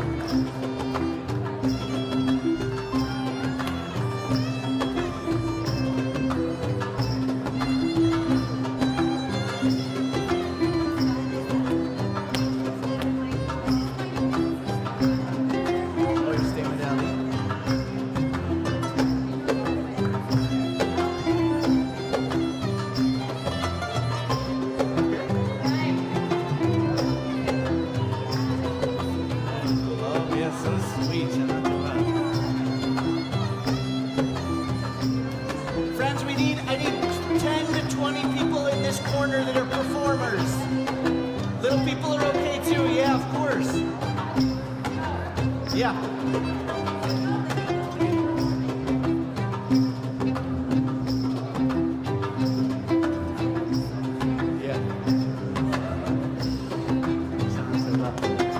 Speaker 1: That are performers. Little people are okay too, yeah, of course. Yeah.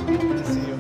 Speaker 1: Good to see you.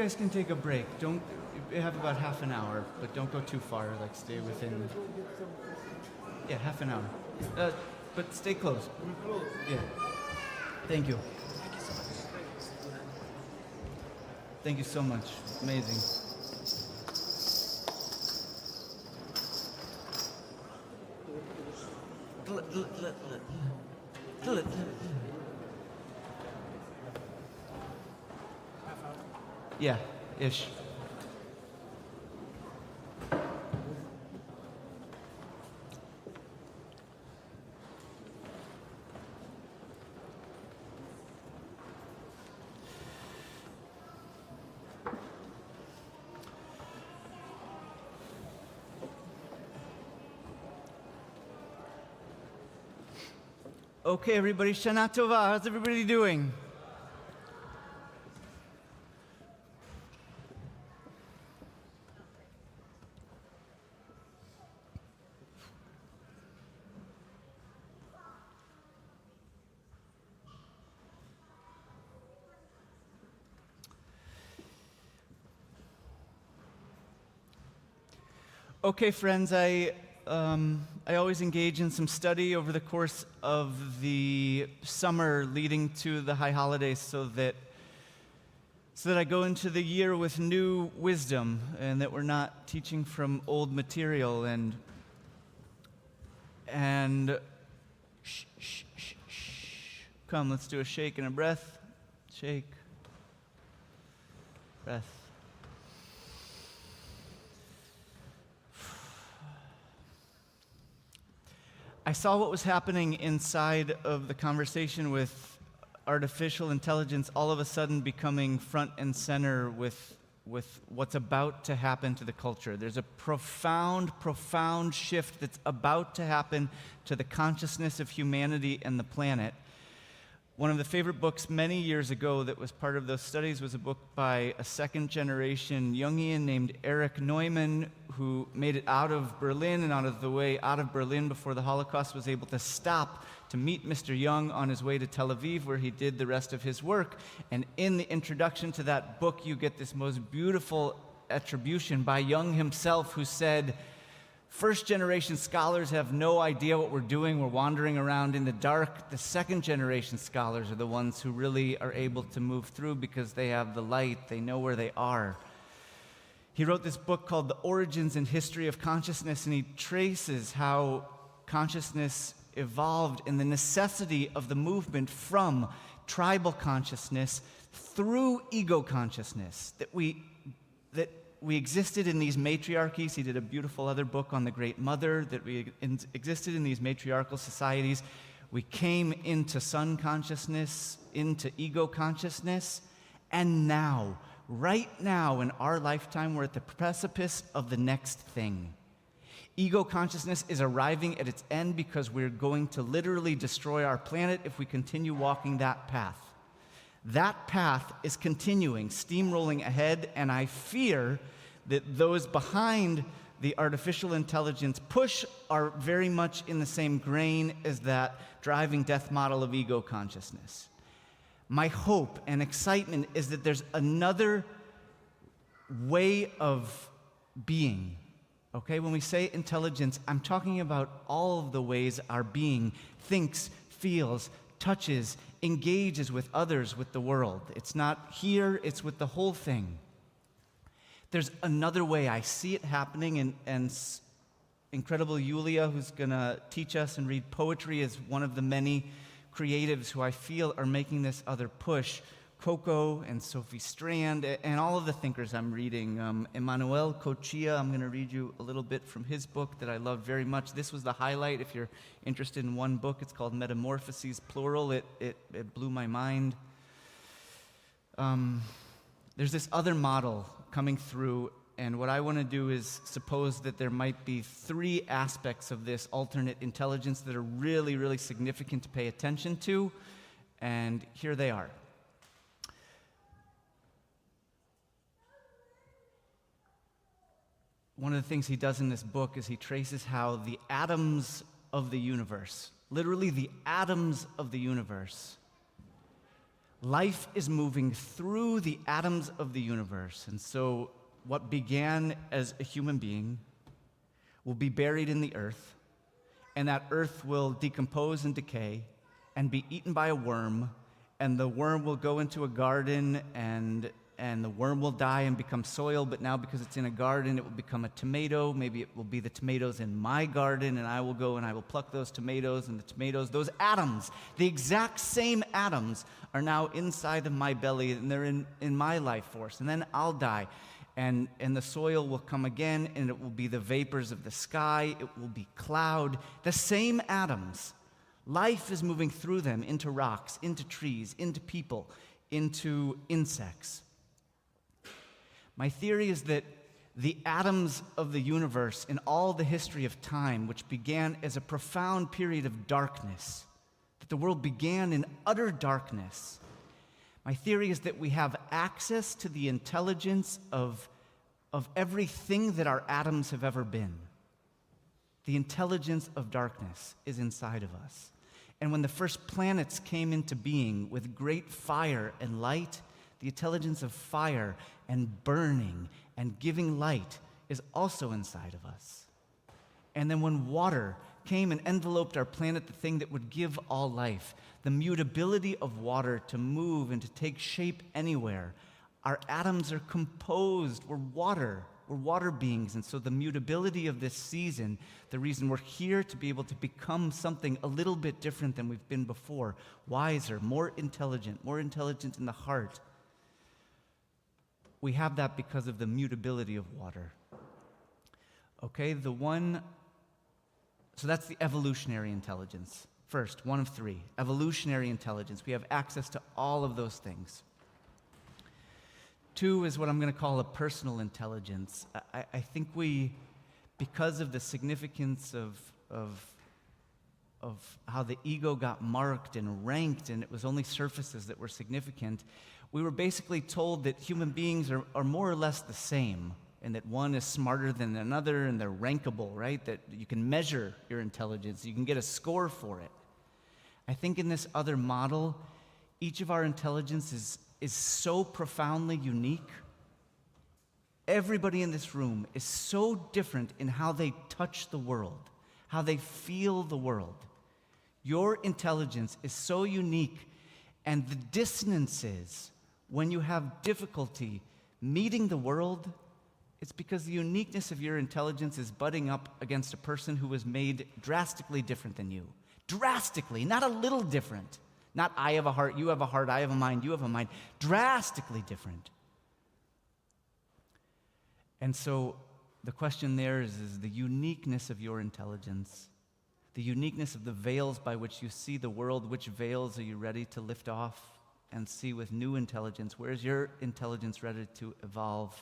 Speaker 1: guys can take a break. Don't, you have about half an hour, but don't go too far, like stay within, yeah, half an hour. But stay close. Yeah. Thank you. Thank you so much. Amazing. Yeah, ish. Okay, everybody, Shana Tova. How's everybody doing? Okay, friends, I always engage in some study over the course of the summer leading to the high holidays so that I go into the year with new wisdom and that we're not teaching from old material and shh, shh, shh, shh. Come, let's do a shake and a breath. Shake, breath. I saw what was happening inside of the conversation with artificial intelligence all of a sudden becoming front and center with what's about to happen to the culture. There's a profound, profound shift that's about to happen to the consciousness of humanity and the planet. One of the favorite books many years ago that was part of those studies was a book by a second-generation Jungian named Erich Neumann, who made it out of Berlin, and out of Berlin before the Holocaust was able to stop to meet Mr. Jung on his way to Tel Aviv, where he did the rest of his work. And in the introduction to that book, you get this most beautiful attribution by Jung himself, who said, first-generation scholars have no idea what we're doing. We're wandering around in the dark. The second-generation scholars are the ones who really are able to move through because they have the light. They know where they are. He wrote this book called The Origins and History of Consciousness, and he traces how consciousness evolved and the necessity of the movement from tribal consciousness through ego consciousness, that we existed in these matriarchies. He did a beautiful other book on the Great Mother, that we existed in these matriarchal societies. We came into sun consciousness, into ego consciousness, and now, right now in our lifetime, we're at the precipice of the next thing. Ego consciousness is arriving at its end because we're going to literally destroy our planet if we continue walking that path. That path is continuing, steamrolling ahead, and I fear that those behind the artificial intelligence push are very much in the same grain as that driving death model of ego consciousness. My hope and excitement is that there's another way of being. Okay, when we say intelligence, I'm talking about all of the ways our being thinks, feels, touches, engages with others, with the world. It's not here, it's with the whole thing. There's another way. I see it happening, and incredible Yulia, who's going to teach us and read poetry, is one of the many creatives who I feel are making this other push. Coco and Sophie Strand and all of the thinkers I'm reading. Emmanuel Cochia, I'm going to read you a little bit from his book that I love very much. This was the highlight. If you're interested in one book, it's called Metamorphoses, plural. It blew my mind. There's this other model coming through, and what I want to do is suppose that there might be three aspects of this alternate intelligence that are really, really significant to pay attention to, and here they are. One of the things he does in this book is he traces how the atoms of the universe, literally the atoms of the universe, Life is moving through the atoms of the universe. And so what began as a human being will be buried in the earth, and that earth will decompose and decay and be eaten by a worm, and the worm will go into a garden, and the worm will die and become soil, but now because it's in a garden, it will become a tomato. Maybe it will be the tomatoes in my garden, and I will go and I will pluck those tomatoes, and the tomatoes, those atoms, the exact same atoms, are now inside of my belly, and they're in my life force. And then I'll die, and the soil will come again, and it will be the vapors of the sky, it will be cloud, the same atoms. Life is moving through them into rocks, into trees, into people, into insects. My theory is that the atoms of the universe in all the history of time, which began as a profound period of darkness, that the world began in utter darkness. My theory is that we have access to the intelligence of everything that our atoms have ever been. The intelligence of darkness is inside of us. And when the first planets came into being with great fire and light, the intelligence of fire and burning and giving light is also inside of us. And then when water came and enveloped our planet, the thing that would give all life, the mutability of water to move and to take shape anywhere. Our atoms are composed, we're water beings, and so the mutability of this season, the reason we're here to be able to become something a little bit different than we've been before, wiser, more intelligent in the heart. We have that because of the mutability of water. Okay, so that's the evolutionary intelligence. First, one of three, evolutionary intelligence. We have access to all of those things. Two is what I'm going to call a personal intelligence. I think we, because of the significance of how the ego got marked and ranked, and it was only surfaces that were significant, we were basically told that human beings are more or less the same, and that one is smarter than another, and they're rankable, right? That you can measure your intelligence, you can get a score for it. I think in this other model, each of our intelligence is so profoundly unique. Everybody in this room is so different in how they touch the world, how they feel the world. Your intelligence is so unique, and the dissonances when you have difficulty meeting the world, it's because the uniqueness of your intelligence is butting up against a person who was made drastically different than you. Drastically, not a little different. Not I have a heart, you have a heart, I have a mind, you have a mind. Drastically different. And so the question there is the uniqueness of your intelligence, the uniqueness of the veils by which you see the world. Which veils are you ready to lift off and see with new intelligence? Where is your intelligence ready to evolve?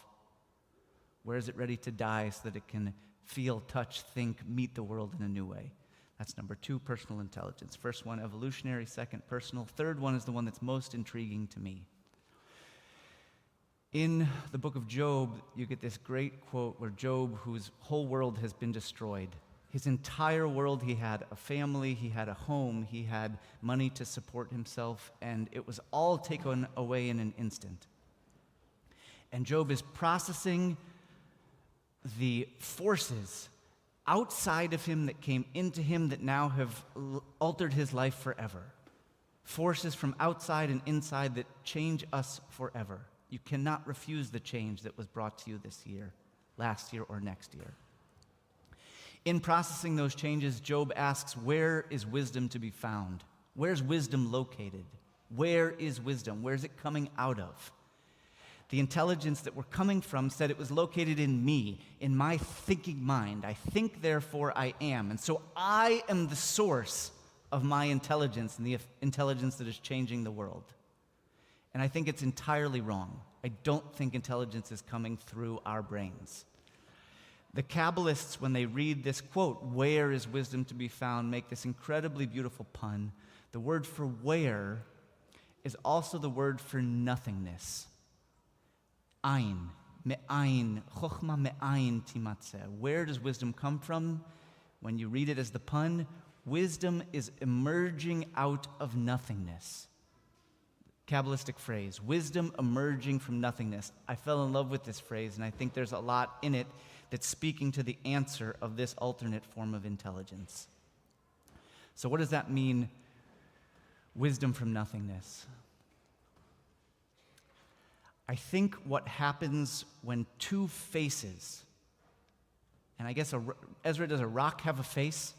Speaker 1: Where is it ready to die so that it can feel, touch, think, meet the world in a new way? That's number two, personal intelligence. First one, evolutionary. Second, personal. Third one is the one that's most intriguing to me. In the book of Job, you get this great quote where Job, whose whole world has been destroyed, his entire world, he had a family, he had a home, he had money to support himself, and it was all taken away in an instant. And Job is processing the forces outside of him that came into him that now have altered his life forever. Forces from outside and inside that change us forever. You cannot refuse the change that was brought to you this year, last year, or next year. In processing those changes, Job asks, where is wisdom to be found? Where's wisdom located? Where is wisdom? Where is it coming out of? The intelligence that we're coming from said it was located in me, in my thinking mind. I think, therefore I am. And so I am the source of my intelligence and the intelligence that is changing the world. And I think it's entirely wrong. I don't think intelligence is coming through our brains. The Kabbalists, when they read this quote, where is wisdom to be found, make this incredibly beautiful pun. The word for where is also the word for nothingness. Ein, me'ain, chokhmah me'ain timatzeh. Where does wisdom come from? When you read it as the pun, wisdom is emerging out of nothingness. Kabbalistic phrase, wisdom emerging from nothingness. I fell in love with this phrase, and I think there's a lot in it that's speaking to the answer of this alternate form of intelligence. So what does that mean, wisdom from nothingness? I think what happens when two faces, and I guess, Ezra, does a rock have a face?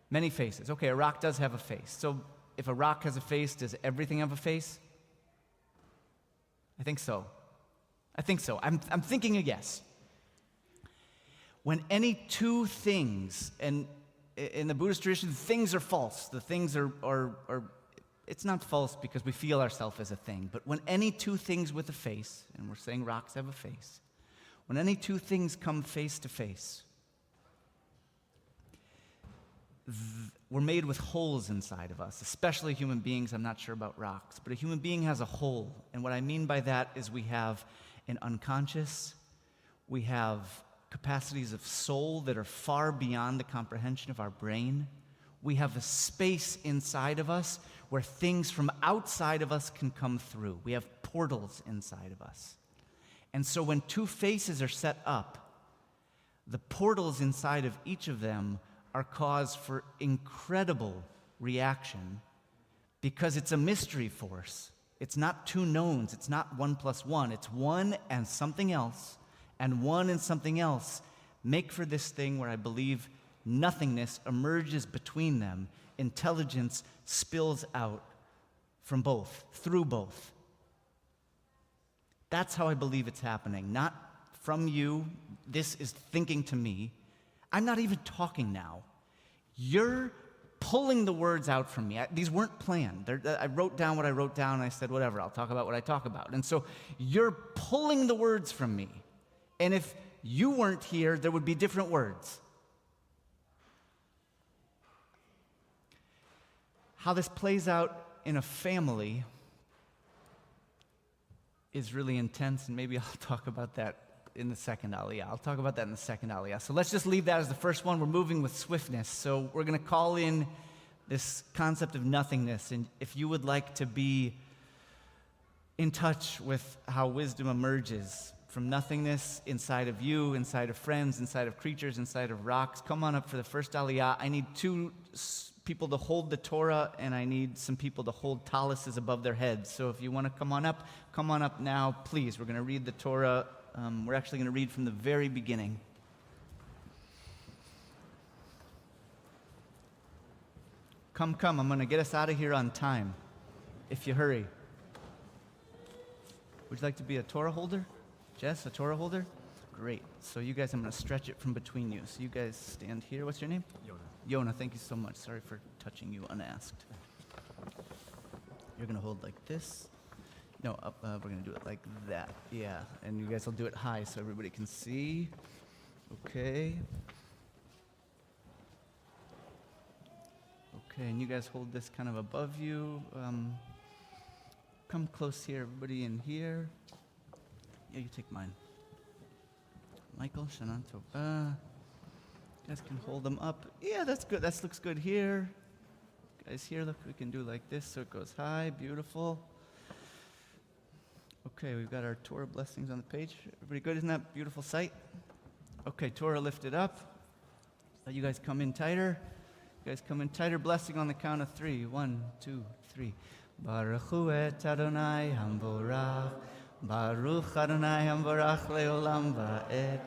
Speaker 1: Many faces. Okay, a rock does have a face. So if a rock has a face, does everything have a face? I think so. I'm thinking a yes. When any two things, and in the Buddhist tradition, things are false. The things are it's not false because we feel ourselves as a thing, but when any two things with a face, and we're saying rocks have a face, when any two things come face to face, we're made with holes inside of us, especially human beings. I'm not sure about rocks, but a human being has a hole. And what I mean by that is we have an unconscious, we have capacities of soul that are far beyond the comprehension of our brain. We have a space inside of us where things from outside of us can come through. We have portals inside of us. And so when two faces are set up, the portals inside of each of them are cause for incredible reaction because it's a mystery force. It's not two knowns. It's not 1 + 1. It's one and something else, and one and something else make for this thing where I believe nothingness emerges between them. Intelligence spills out from both, through both. That's how I believe it's happening. Not from you, this is thinking to me. I'm not even talking now. You're pulling the words out from me. These weren't planned. I wrote down what I wrote down, and I said, whatever, I'll talk about what I talk about. And so you're pulling the words from me. And if you weren't here, there would be different words. How this plays out in a family is really intense, and maybe I'll talk about that in the second aliyah. I'll talk about that in the second aliyah. So let's just leave that as the first one. We're moving with swiftness. So we're going to call in this concept of nothingness. And if you would like to be in touch with how wisdom emerges from nothingness inside of you, inside of friends, inside of creatures, inside of rocks, come on up for the first aliyah. I need two people to hold the Torah, and I need some people to hold taluses above their heads. So if you want to come on up now, please. We're going to read the Torah. We're actually going to read from the very beginning. Come, I'm going to get us out of here on time, if you hurry. Would you like to be a Torah holder? Jess, a Torah holder? Great. So you guys, I'm going to stretch it from between you. So you guys stand here. What's your name? Yona, thank you so much. Sorry for touching you unasked. You're going to hold like this. No, up, we're going to do it like that. Yeah, and you guys will do it high so everybody can see. Okay. Okay, and you guys hold this kind of above you. Come close here, everybody in here. Yeah, you take mine. Michael, Shanan Toba. You guys can hold them up. Yeah, that's good. That looks good here. Guys here, look, we can do like this so it goes high. Beautiful. Okay, we've got our Torah blessings on the page. Everybody good? Isn't that a beautiful sight? Okay, Torah lifted up. So you guys come in tighter. You guys come in tighter. Blessing on the count of 3. 1, 2, 3. Baruch hu et Adonai hamborach. Baruch Adonai hamborach leolam va'ed.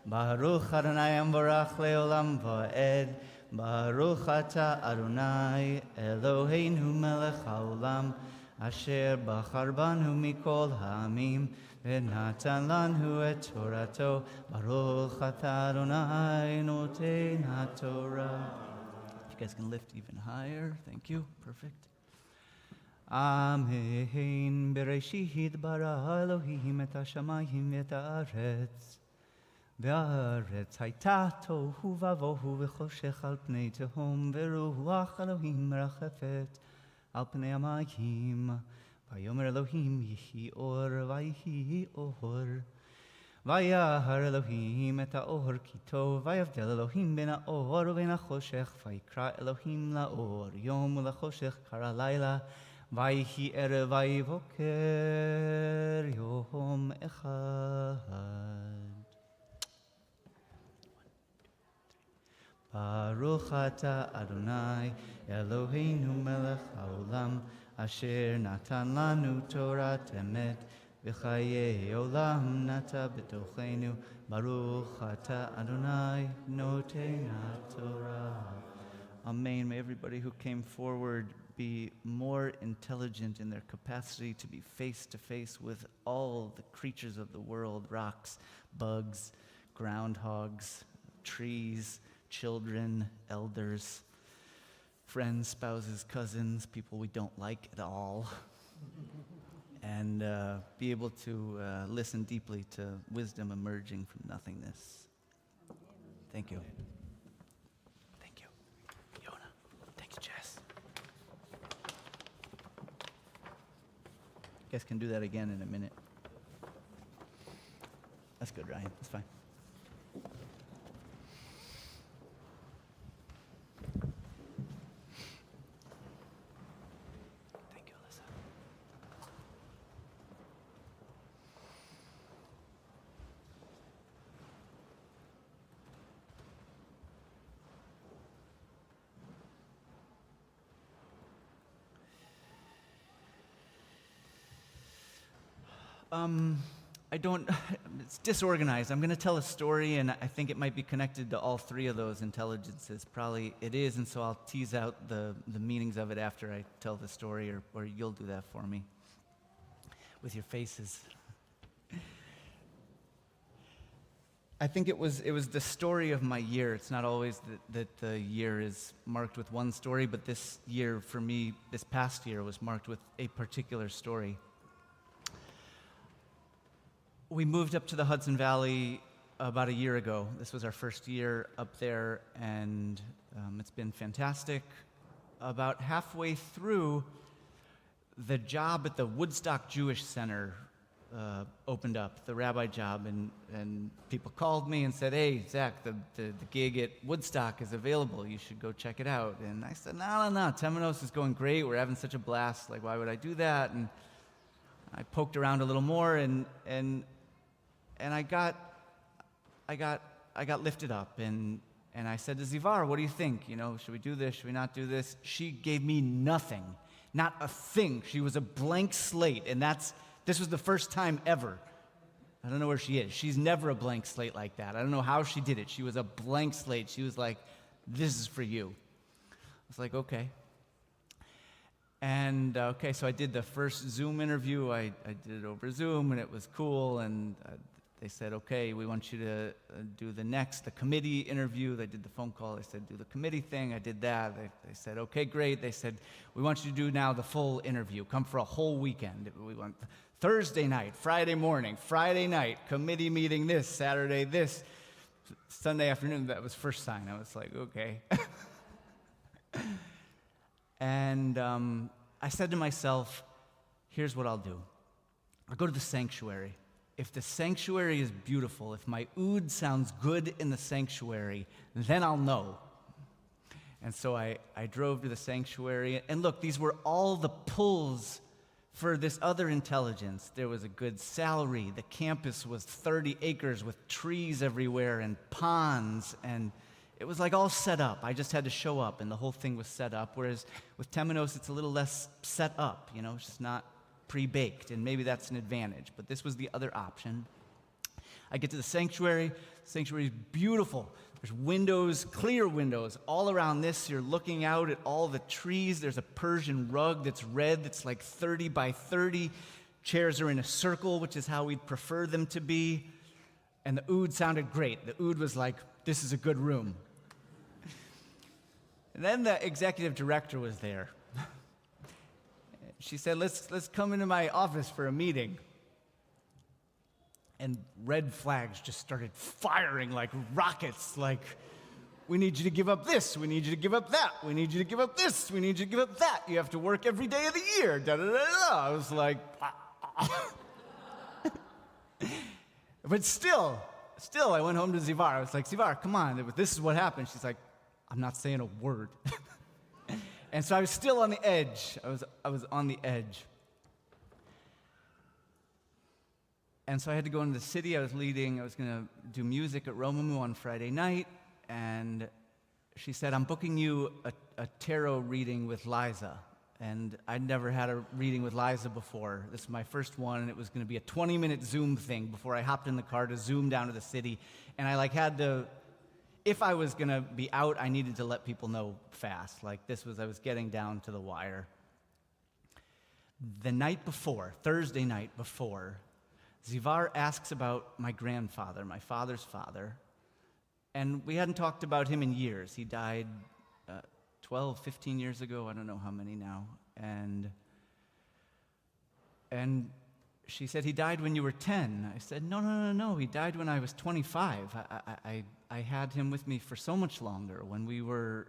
Speaker 1: Baruch Adonai hamborach leolam va'ed. Baruch ata Adonai Eloheinu melech haolam. Asher bachar banu mikol ha'amim v'natan lanu et Torato. Baruch ata Adonai noten ha'Torah. If you guys can lift even higher, thank you. Perfect. Amen. Bereshit bara Elohim et hashamayim v'et haaretz. V'haaretz hayta tohu vavohu v'choshech al pnei tehom v'ruach Elohim merachefet al pnei hamayim. Vayomer Elohim yihi or vayhi or. Vayahar Elohim et ha'or ki tov. Vayavdel Elohim ben ha'or u'ben ha'choshech. Vayikra Elohim la'or yom u'lachoshech kara layla. Vayhi erev vayhi boker yom echad. Baruch ata Adonai Eloheinu melech haolam asher natan lanu Torah temet v'chayei olam nata b'tochenu Baruch ata Adonai noten Torah. Amen. May everybody who came forward be more intelligent in their capacity to be face to face with all the creatures of the world, rocks, bugs, groundhogs, trees, children, elders, friends, spouses, cousins, people we don't like at all, and be able to listen deeply to wisdom emerging from nothingness. Thank you. Thank you. Yona. Thank you, Jess. You guys can do that again in a minute. That's good, Ryan. That's fine. Thank you, Alyssa. It's disorganized. I'm going to tell a story, and I think it might be connected to all three of those intelligences. Probably it is, and so I'll tease out the meanings of it after I tell the story, or you'll do that for me with your faces. I think it was the story of my year. It's not always that the year is marked with one story, but this year, for me, this past year, was marked with a particular story. We moved up to the Hudson Valley about a year ago. This was our first year up there, and it's been fantastic. About halfway through, the job at the Woodstock Jewish Center opened up, the rabbi job, and people called me and said, "Hey, Zach, the gig at Woodstock is available. You should go check it out." And I said, No. Temenos is going great. We're having such a blast. Like, why would I do that? And I poked around a little more, and I got lifted up, and I said to Zivar, "What do you think? Should we do this? Should we not do this?" She gave me nothing, not a thing. She was a blank slate, and this was the first time ever. I don't know where she is. She's never a blank slate like that. I don't know how she did it. She was a blank slate. She was like, "This is for you." I was like, "Okay." And so I did the first Zoom interview. I did it over Zoom, and it was cool. And they said, "Okay, we want you to do the committee interview." They did the phone call. They said, "Do the committee thing." I did that. They said, "Okay, great." They said, "We want you to do now the full interview. Come for a whole weekend." We went Thursday night, Friday morning, Friday night, committee meeting this, Saturday this, Sunday afternoon. That was first sign. I was like, okay. And I said to myself, here's what I'll do. I'll go to the sanctuary. If the sanctuary is beautiful, if my oud sounds good in the sanctuary, then I'll know. And so I drove to the sanctuary. And look, these were all the pulls for this other intelligence. There was a good salary. The campus was 30 acres with trees everywhere and ponds, and it was like all set up. I just had to show up, and the whole thing was set up. Whereas with Temenos, it's a little less set up. It's just not pre-baked, and maybe that's an advantage. But this was the other option. I get to the sanctuary. The sanctuary is beautiful. There's windows, clear windows, all around this. You're looking out at all the trees. There's a Persian rug that's red that's like 30 by 30. Chairs are in a circle, which is how we'd prefer them to be. And the oud sounded great. The oud was like, this is a good room. And then the executive director was there. She said, let's come into my office for a meeting. And red flags just started firing like rockets, like, we need you to give up this, we need you to give up that, we need you to give up this, we need you to give up that, you have to work every day of the year, da-da-da-da. I was like, But still, I went home to Zivar. I was like, Zivar, come on, this is what happened. She's like, I'm not saying a word. And so I was still on the edge. I was on the edge. And so I had to go into the city. I was going to do music at Romamu on Friday night, and she said, I'm booking you a tarot reading with Liza. And I'd never had a reading with Liza before. This is my first one, and it was going to be a 20-minute Zoom thing before I hopped in the car to Zoom down to the city. And I had to, if I was going to be out, I needed to let people know fast. I was getting down to the wire. The night before, Thursday night before, Zivar asks about my grandfather, my father's father, and we hadn't talked about him in years. He died 12, 15 years ago, I don't know how many now, and she said, he died when you were 10. I said, no, he died when I was 25. I had him with me for so much longer. When we were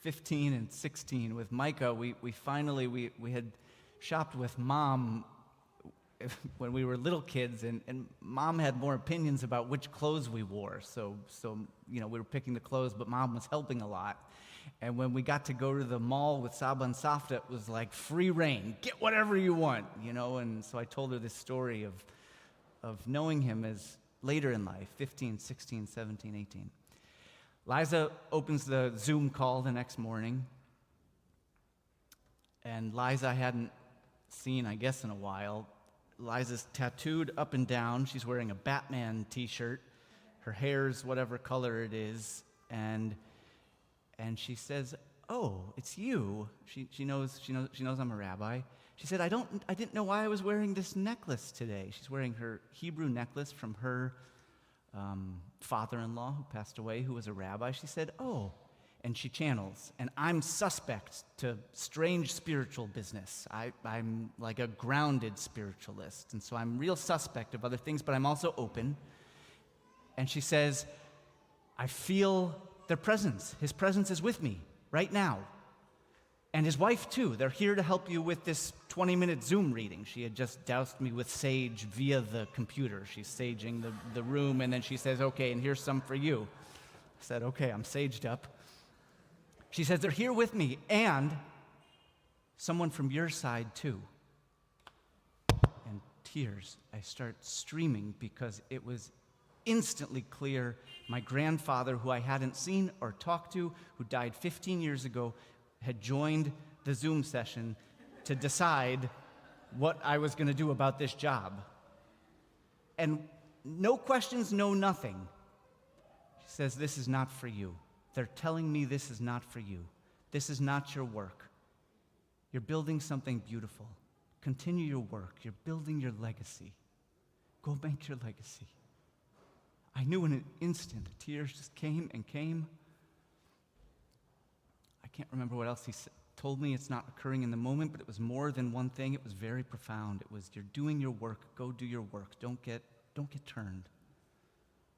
Speaker 1: 15 and 16 with Micah, we finally had shopped with Mom when we were little kids, and Mom had more opinions about which clothes we wore. So we were picking the clothes, but Mom was helping a lot. And when we got to go to the mall with Saba and Safta, it was like free reign. Get whatever you want, And so I told her this story of knowing him as later in life, 15, 16, 17, 18. Liza opens the Zoom call the next morning, and Liza I hadn't seen, I guess, in a while. Liza's tattooed up and down. She's wearing a Batman t-shirt. Her hair's whatever color it is, and she says, "Oh, it's you." She knows I'm a rabbi. She said, "I didn't know why I was wearing this necklace today." She's wearing her Hebrew necklace from her father-in-law who passed away, who was a rabbi. She said, "Oh," and she channels, and I'm suspect to strange spiritual business. I'm like a grounded spiritualist, and so I'm real suspect of other things, but I'm also open. And she says, "I feel their presence. His presence is with me right now. And his wife, too. They're here to help you with this 20-minute Zoom reading." She had just doused me with sage via the computer. She's saging the room, and then she says, "Okay, and here's some for you." I said, "Okay, I'm saged up." She says, "They're here with me, and someone from your side, too." And tears, I start streaming because it was instantly clear my grandfather, who I hadn't seen or talked to, who died 15 years ago, had joined the Zoom session to decide what I was going to do about this job. And no questions, no nothing. She says, "This is not for you. They're telling me this is not for you. This is not your work. You're building something beautiful. Continue your work. You're building your legacy. Go make your legacy." I knew in an instant. The tears just came and came. I can't remember what else he told me. It's not occurring in the moment, but it was more than one thing. It was very profound. It was, "You're doing your work. Go do your work. Don't get turned.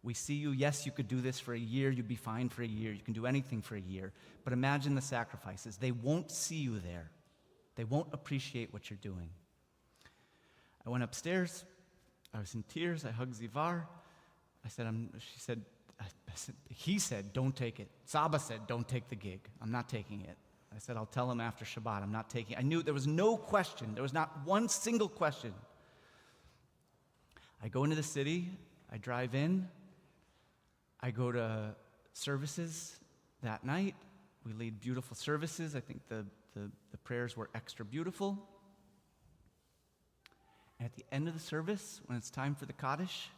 Speaker 1: We see you. Yes, you could do this for a year. You'd be fine for a year. You can do anything for a year. But imagine the sacrifices. They won't see you there. They won't appreciate what you're doing." I went upstairs. I was in tears. I hugged Zivar. I said, he said, "Don't take it." Saba said, "Don't take the gig. I'm not taking it." I said, "I'll tell him after Shabbat. I'm not taking it." I knew there was no question. There was not one single question. I go into the city. I drive in. I go to services that night. We lead beautiful services. I think the prayers were extra beautiful. And at the end of the service, when it's time for the Kaddish,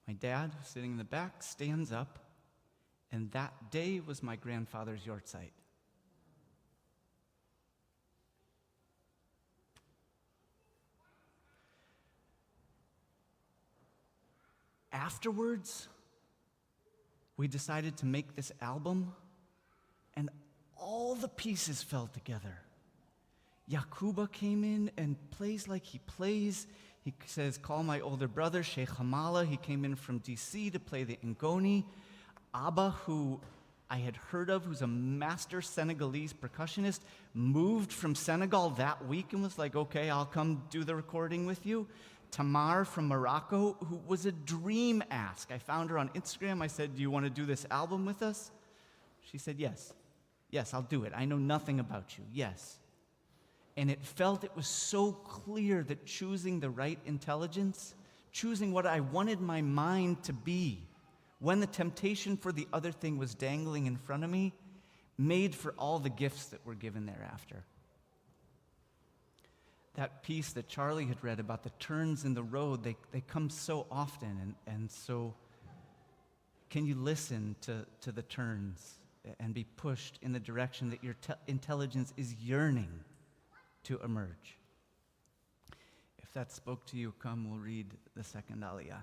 Speaker 1: my dad, who's sitting in the back, stands up, and that day was my grandfather's yahrzeit. Afterwards, we decided to make this album, and all the pieces fell together. Yakuba came in and plays like he plays. He says, "Call my older brother, Sheikh Hamala." He came in from D.C. to play the ngoni. Abba, who I had heard of, who's a master Senegalese percussionist, moved from Senegal that week and was like, "Okay, I'll come do the recording with you." Tamar from Morocco, who was a dream ask. I found her on Instagram. I said, "Do you want to do this album with us?" She said yes. Yes, I'll do it. I know nothing about you. Yes. And it was so clear that choosing the right intelligence, choosing what I wanted my mind to be, when the temptation for the other thing was dangling in front of me, made for all the gifts that were given thereafter. That piece that Charlie had read about the turns in the road, they come so often, and so can you listen to the turns and be pushed in the direction that your intelligence is yearning to emerge? If that spoke to you, come, we'll read the second aliyah.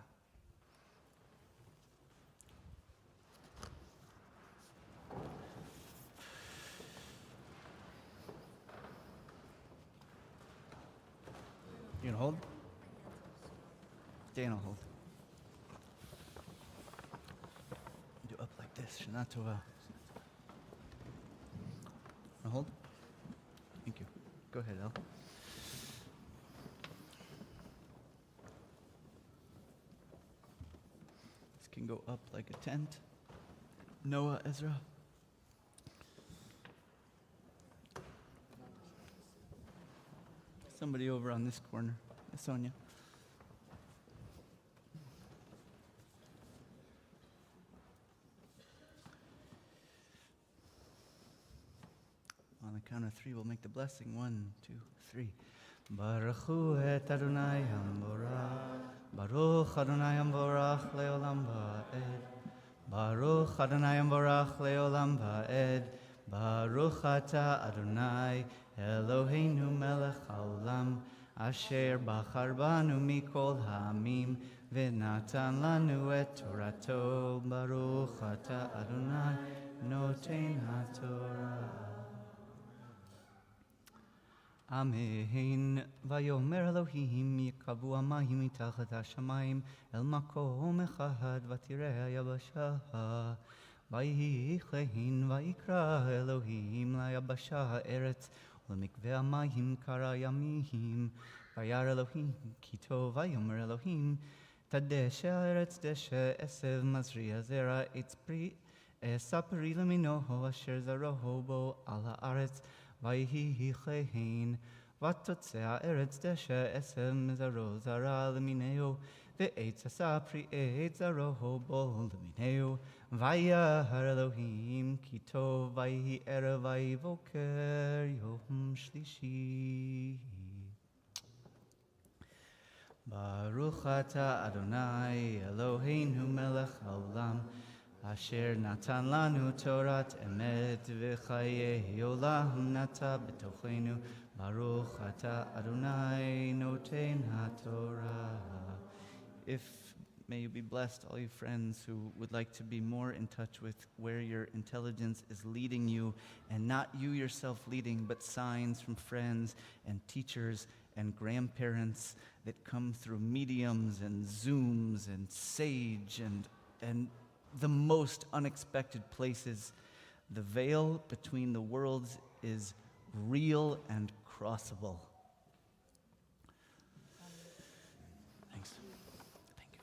Speaker 1: You gonna hold? Dan will hold. Do up like this. Shana Tova. Wanna hold? Thank you. Go ahead, El. This can go up like a tent. Noah, Ezra. Somebody over on this corner. Sonia. On the count of three, we'll make the blessing. 1, 2, 3. Baruch hu et Adonai hamborach. Baruch Adonai hamborach leolam va'ed. Baruch Adonai hamborach leolam va'ed. Baruch ata Adonai Eloheinu melech haolam. Asher bachar banu mikol ha'amim v'natan lanu et Torato. Baruch ata Adonai noten ha'Torah. Amen. Vayomer Elohim yikavu hamayim mitachat hashamayim el makom echad v'tireh hayabasha. Vayichlehin vayikra Elohim layabasha ha'eretz ulemikveh hamayim kara yamim. Vayar Elohim ki tov vayomer Elohim tadeh ha'eretz deshe esev mazriya zera etz pri sapri leminoho asher zaroho bo al ha'aretz. Vayichlehin vatotzeh ha'eretz deshe esev mezaro zara lemineo ve'etz sapri etz zaroho bo lemineo. Vayar Elohim ki tov vayihi erev vayivoker yom shlishi. Baruch ata Adonai Eloheinu melech haolam asher natan lanu torat emet v'chayei olam nata b'tochenu. Baruch ata Adonai noten haTorah. If may you be blessed, all you friends who would like to be more in touch with where your intelligence is leading you, and not you yourself leading, but signs from friends and teachers and grandparents that come through mediums and Zooms and Sage and the most unexpected places. The veil between the worlds is real and crossable. Thanks. Thank you.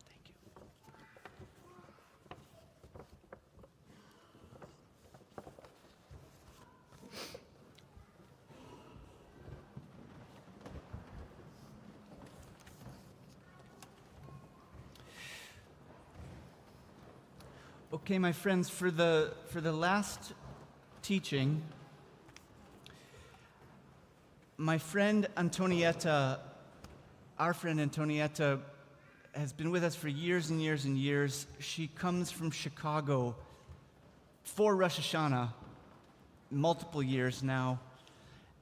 Speaker 1: Thank you. Okay, my friends, for the last teaching, my friend Antonietta, our friend Antonietta, has been with us for years and years and years. She comes from Chicago for Rosh Hashanah, multiple years now,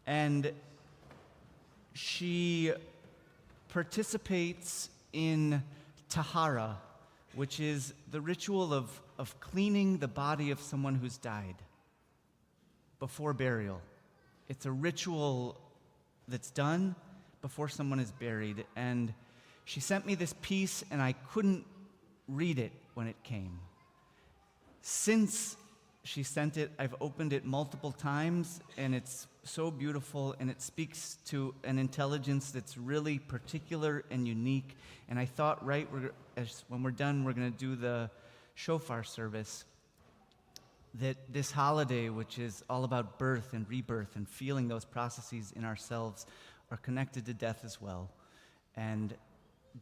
Speaker 1: and she participates in Tahara, which is the ritual of cleaning the body of someone who's died before burial. It's a ritual that's done before someone is buried. And she sent me this piece, and I couldn't read it when it came. Since she sent it, I've opened it multiple times, and it's so beautiful, and it speaks to an intelligence that's really particular and unique. And I thought, when we're done, we're going to do the Shofar service. that this holiday, which is all about birth and rebirth and feeling those processes in ourselves, are connected to death as well. And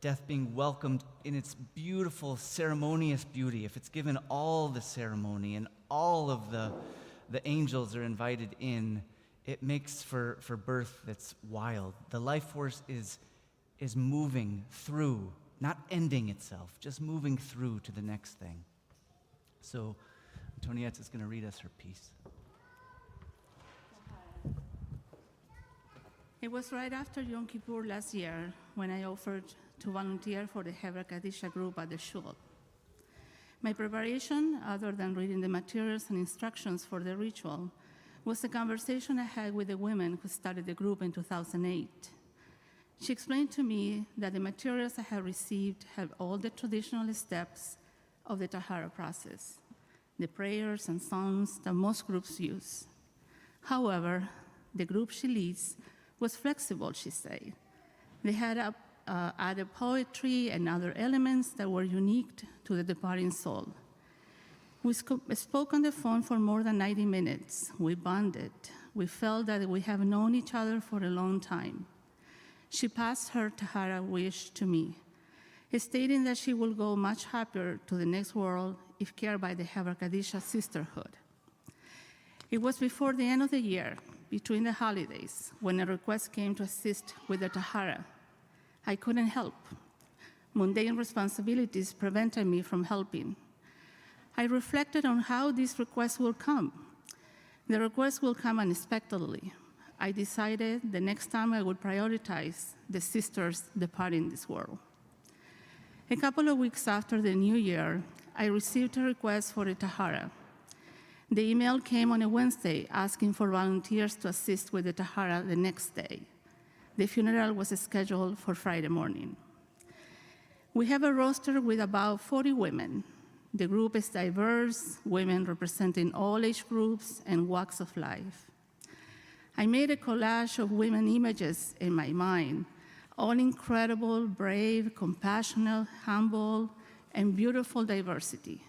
Speaker 1: death being welcomed in its beautiful, ceremonious beauty, if it's given all the ceremony and all of the angels are invited in, it makes for birth that's wild. The life force is moving through, not ending itself, just moving through to the next thing. So Antoniette is going to read us her piece.
Speaker 5: It was right after Yom Kippur last year when I offered to volunteer for the Hever Kadisha group at the shul. My preparation, other than reading the materials and instructions for the ritual, was a conversation I had with the women who started the group in 2008. She explained to me that the materials I had received have all the traditional steps of the Tahara process, the prayers and songs that most groups use. However, the group she leads was flexible, she said. They had added poetry and other elements that were unique to the departing soul. We spoke on the phone for more than 90 minutes. We bonded. We felt that we have known each other for a long time. She passed her Tahara wish to me, stating that she will go much happier to the next world if cared by the Hever Kadisha sisterhood. It was before the end of the year, between the holidays, when a request came to assist with the Tahara. I couldn't help. Mundane responsibilities prevented me from helping. I reflected on how this request will come. The request will come unexpectedly. I decided the next time I would prioritize the sisters departing this world. A couple of weeks after the new year, I received a request for a Tahara. The email came on a Wednesday asking for volunteers to assist with the Tahara the next day. The funeral was scheduled for Friday morning. We have a roster with about 40 women. The group is diverse, women representing all age groups and walks of life. I made a collage of women images in my mind, all incredible, brave, compassionate, humble, and beautiful diversity.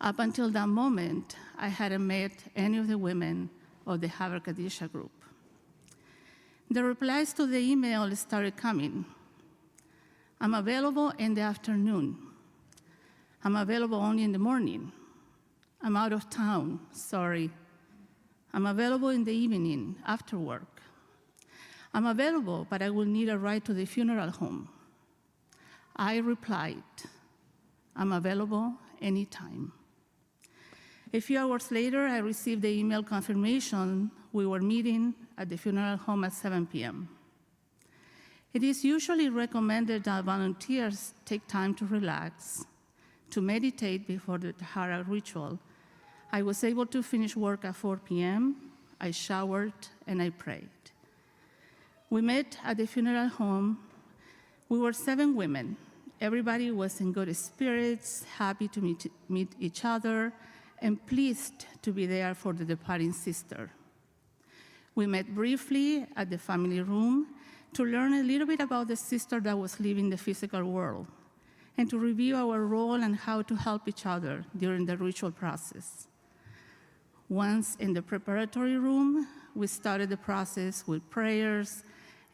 Speaker 5: Up until that moment, I hadn't met any of the women of the Hever Kadisha group. The replies to the email started coming. I'm available in the afternoon. I'm available only in the morning. I'm out of town, sorry. I'm available in the evening, after work. I'm available, but I will need a ride to the funeral home. I replied, I'm available anytime. A few hours later, I received the email confirmation we were meeting at the funeral home at 7 p.m. It is usually recommended that volunteers take time to relax, to meditate before the Tahara ritual. I was able to finish work at 4 p.m., I showered, and I prayed. We met at the funeral home. We were 7 women. Everybody was in good spirits, happy to meet each other, and pleased to be there for the departing sister. We met briefly at the family room to learn a little bit about the sister that was leaving the physical world, and to review our role and how to help each other during the ritual process. Once in the preparatory room, we started the process with prayers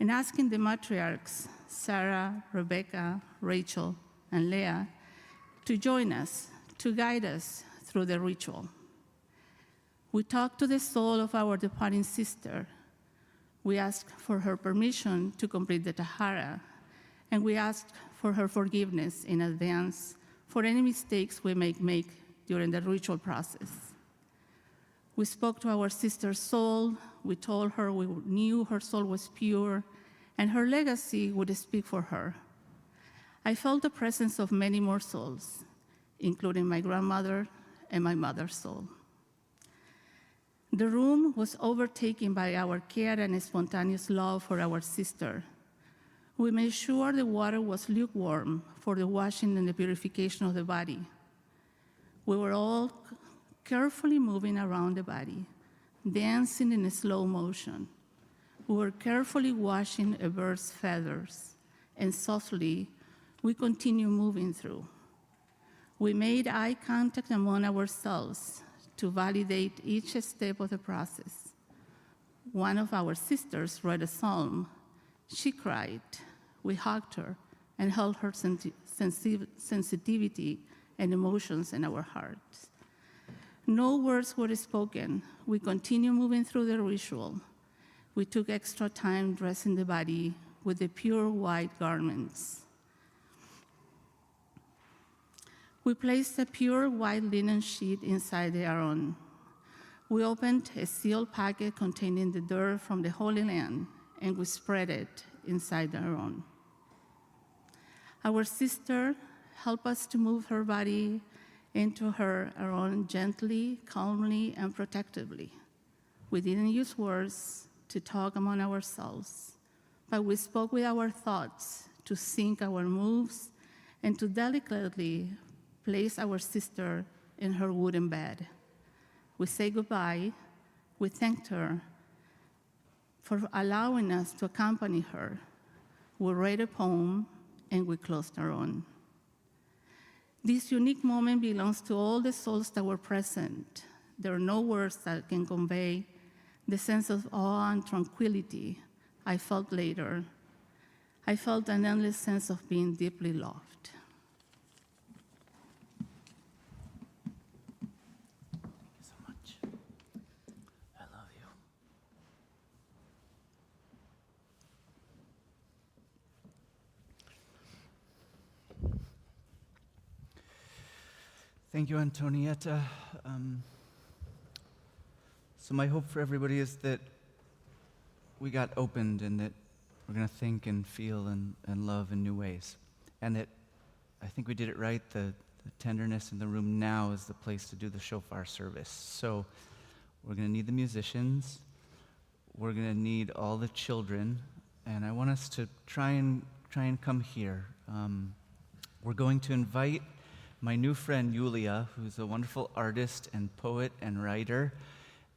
Speaker 5: and asking the matriarchs, Sarah, Rebecca, Rachel, and Leah, to join us, to guide us through the ritual. We talked to the soul of our departing sister. We asked for her permission to complete the Tahara, and we asked for her forgiveness in advance for any mistakes we may make during the ritual process. We spoke to our sister's soul. We told her we knew her soul was pure, and her legacy would speak for her. I felt the presence of many more souls, including my grandmother and my mother's soul. The room was overtaken by our care and spontaneous love for our sister. We made sure the water was lukewarm for the washing and the purification of the body. We were all carefully moving around the body, dancing in a slow motion. We were carefully washing a bird's feathers, and softly we continued moving through. We made eye contact among ourselves to validate each step of the process. One of our sisters read a psalm. She cried. We hugged her and held her sensitivity and emotions in our hearts. No words were spoken. We continued moving through the ritual. We took extra time dressing the body with the pure white garments. We placed a pure white linen sheet inside the Aron. We opened a sealed packet containing the dirt from the Holy Land, and we spread it inside the Aron. Our sister helped us to move her body into her Aron gently, calmly, and protectively. We didn't use words to talk among ourselves, but we spoke with our thoughts to sync our moves and to delicately place our sister in her wooden bed. We said goodbye. We thanked her for allowing us to accompany her. We read a poem, and we closed our own. This unique moment belongs to all the souls that were present. There are no words that can convey the sense of awe and tranquility I felt later. I felt an endless sense of being deeply loved.
Speaker 1: Thank you, Antonietta. So my hope for everybody is that we got opened and that we're going to think and feel and love in new ways. And that I think we did it right. The tenderness in the room now is the place to do the Shofar service. So we're going to need the musicians. We're going to need all the children. And I want us to try and come here. We're going to invite my new friend Yulia, who's a wonderful artist and poet and writer,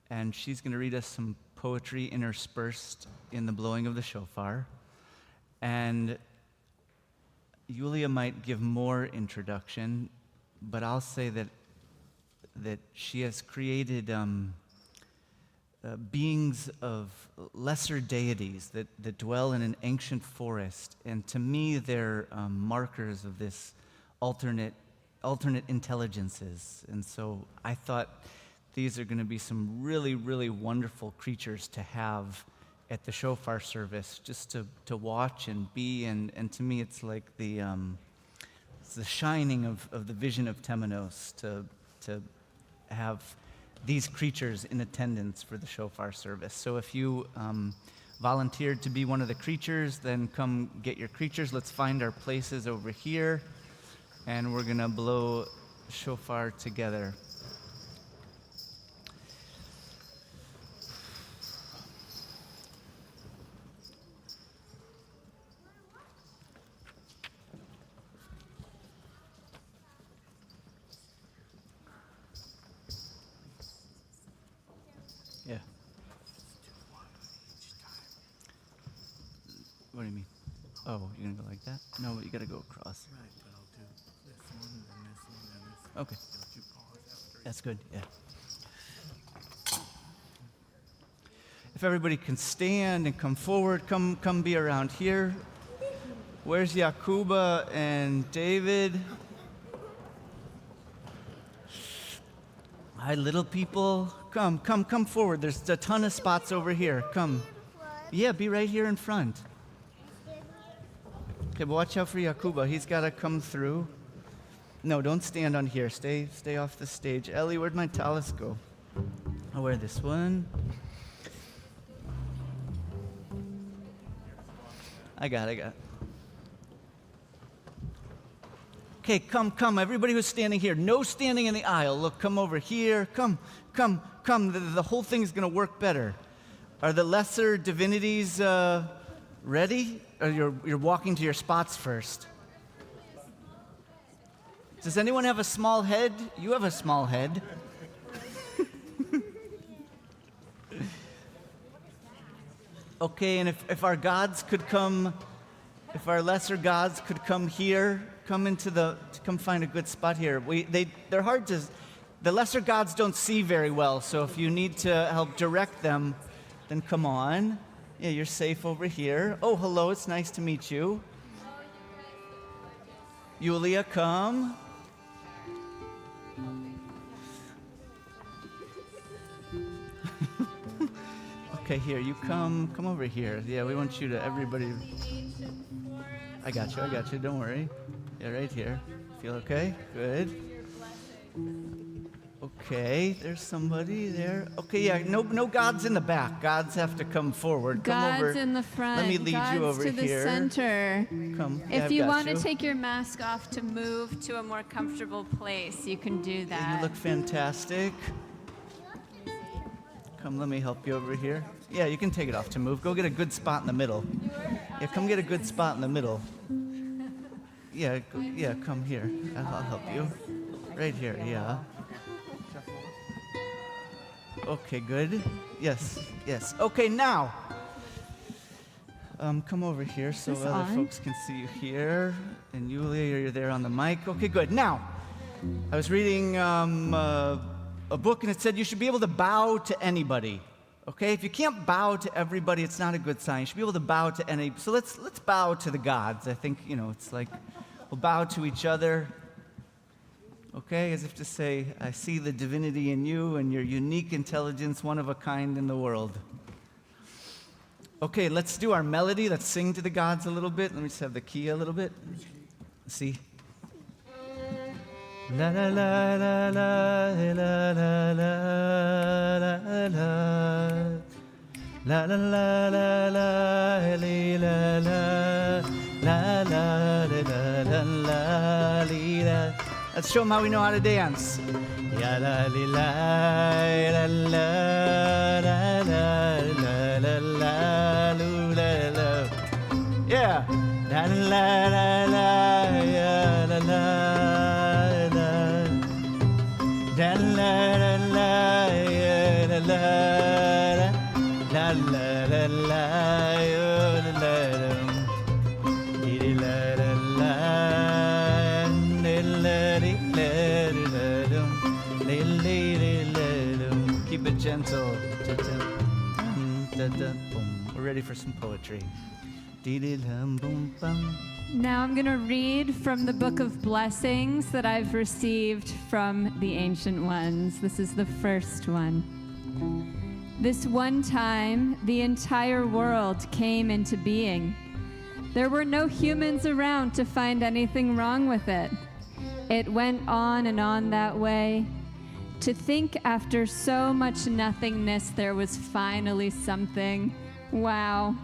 Speaker 1: and she's going to read us some poetry interspersed in the blowing of the shofar. And Yulia might give more introduction, but I'll say that she has created beings of lesser deities that dwell in an ancient forest, and to me they're markers of this alternate intelligences. And so I thought these are going to be some really, really wonderful creatures to have at the shofar service, just to watch and be, and to me it's like it's the shining of the vision of Temenos to have these creatures in attendance for the shofar service. So if you volunteered to be one of the creatures, then come get your creatures. Let's find our places over here. And we're going to blow shofar together. Yeah. What do you mean? Oh, you're going to go like that? No, you got to go across. Right. Okay. That's good, yeah. If everybody can stand and come forward, come be around here. Where's Yakuba and David? Hi, little people. Come forward. There's a ton of spots over here. Come. Yeah, be right here in front. Okay, but watch out for Yakuba. He's got to come through. No, don't stand on here. Stay off the stage. Ellie, where'd my talus go? I'll wear this one. I got it. Okay, come. Everybody who's standing here, no standing in the aisle. Look, come over here. Come. The whole thing's going to work better. Are the lesser divinities ready? Or you're walking to your spots first? Does anyone have a small head? You have a small head. Okay, and if our gods could come, if our lesser gods could come here, come find a good spot here. They're hard to The lesser gods don't see very well, so if you need to help direct them, then come on. Yeah, you're safe over here. Oh, hello, it's nice to meet you. Yulia, come. Okay, here, you come over here. Yeah, we want you to, everybody. I got you, don't worry. Yeah, right here. Feel okay? Good. Okay, there's somebody there. Okay, yeah, no gods in the back. Gods have to come forward. Come over.
Speaker 4: Gods in the front.
Speaker 1: Let me lead
Speaker 4: gods
Speaker 1: you over
Speaker 4: to the
Speaker 1: here.
Speaker 4: center.
Speaker 1: Come. Yeah,
Speaker 4: If
Speaker 1: I've
Speaker 4: you
Speaker 1: got
Speaker 4: want to take your mask off to move to a more comfortable place, you can do that.
Speaker 1: You look fantastic. Come, let me help you over here. Yeah, you can take it off to move. Go get a good spot in the middle. Yeah, come get a good spot in the middle. Yeah, come here. I'll help you. Right here, yeah. Okay, good. Yes. Okay, now. Come over here so
Speaker 4: This
Speaker 1: other
Speaker 4: on?
Speaker 1: folks can see you here. And Yulia, you're there on the mic. Okay, good. Now, I was reading a book and it said you should be able to bow to anybody. Okay, if you can't bow to everybody, it's not a good sign. You should be able to bow to any. So let's bow to the gods. I think it's like we'll bow to each other. Okay, as if to say, I see the divinity in you and your unique intelligence, one of a kind in the world. Okay, let's do our melody. Let's sing to the gods a little bit. Let me just have the key a little bit. See. La la la la la la la la la la la la la la la la la la la. Let's show them how we know how to dance. Ya la li la la la la la la la la la. Yeah. La la la la ya la la la. La la la la ya la la la la la la ya la la. Keep it gentle. We're ready for some poetry.
Speaker 4: Now I'm going to read from the book of blessings that I've received from the ancient ones. This is the first one. This one time, the entire world came into being. There were no humans around to find anything wrong with it. It went on and on that way. To think after so much nothingness, there was finally something. Wow.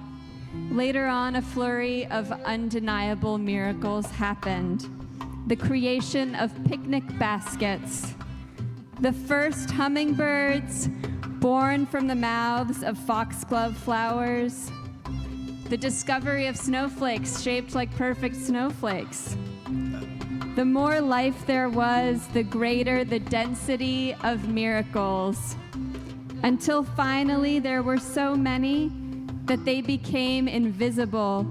Speaker 4: Later on, a flurry of undeniable miracles happened. The creation of picnic baskets. The first hummingbirds born from the mouths of foxglove flowers. The discovery of snowflakes shaped like perfect snowflakes. The more life there was, the greater the density of miracles. Until finally there were so many that they became invisible,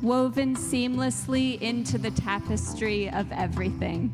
Speaker 4: woven seamlessly into the tapestry of everything.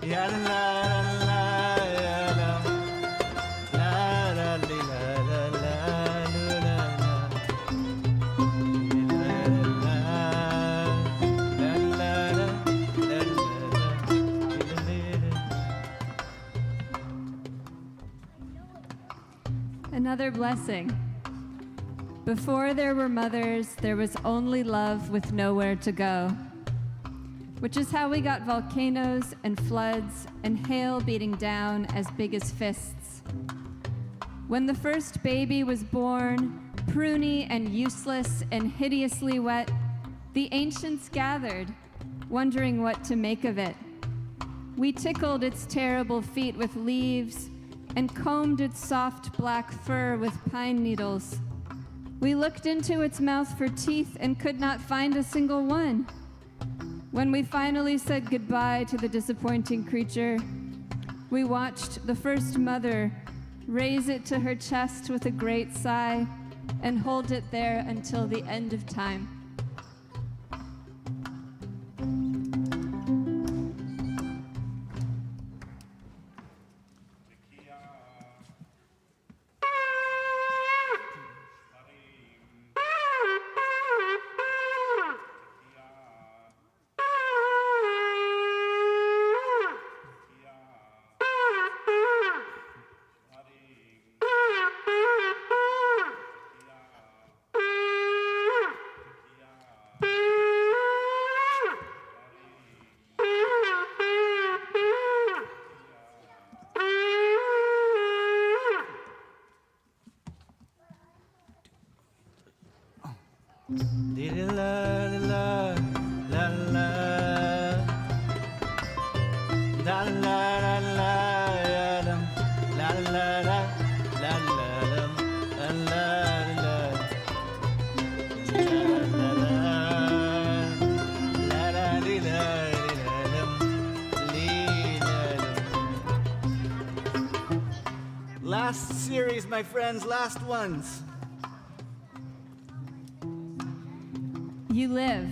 Speaker 1: Ya la la la ya la. La la li, la la la lu, la la. La la la la la la la.
Speaker 4: Another blessing. Before there were mothers, there was only love with nowhere to go. Which is how we got volcanoes and floods and hail beating down as big as fists. When the first baby was born, pruny and useless and hideously wet, the ancients gathered, wondering what to make of it. We tickled its terrible feet with leaves and combed its soft black fur with pine needles. We looked into its mouth for teeth and could not find a single one. When we finally said goodbye to the disappointing creature, we watched the first mother raise it to her chest with a great sigh and hold it there until the end of time.
Speaker 1: Last series, my friends, last ones.
Speaker 4: You live,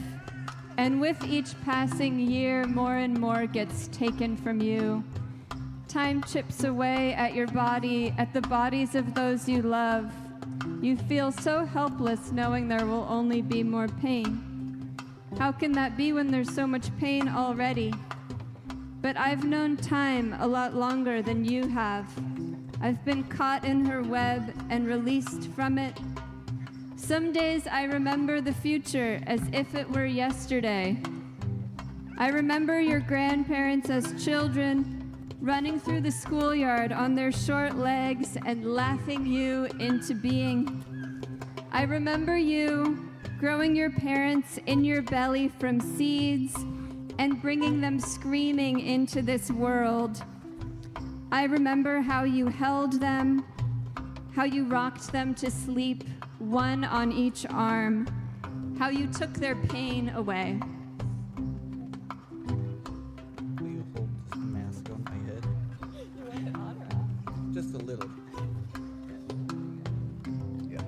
Speaker 4: and with each passing year, more and more gets taken from you. Time chips away at your body, at the bodies of those you love. You feel so helpless knowing there will only be more pain. How can that be when there's so much pain already? But I've known time a lot longer than you have. I've been caught in her web and released from it. Some days I remember the future as if it were yesterday. I remember your grandparents as children, running through the schoolyard on their short legs and laughing you into being. I remember you growing your parents in your belly from seeds and bringing them screaming into this world. I remember how you held them, how you rocked them to sleep, one on each arm, how you took their pain away.
Speaker 1: Will you hold this mask on my head?
Speaker 6: You want it on or off?
Speaker 1: Just a little. Yeah.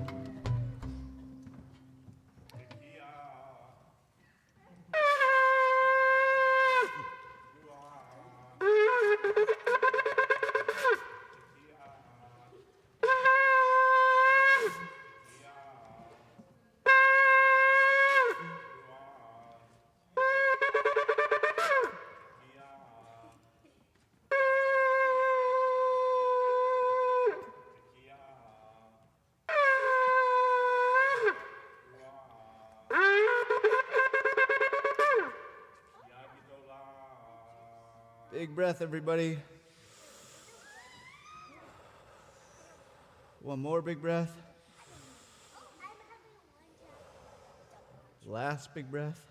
Speaker 1: Big breath, everybody. One more big breath. Last big breath.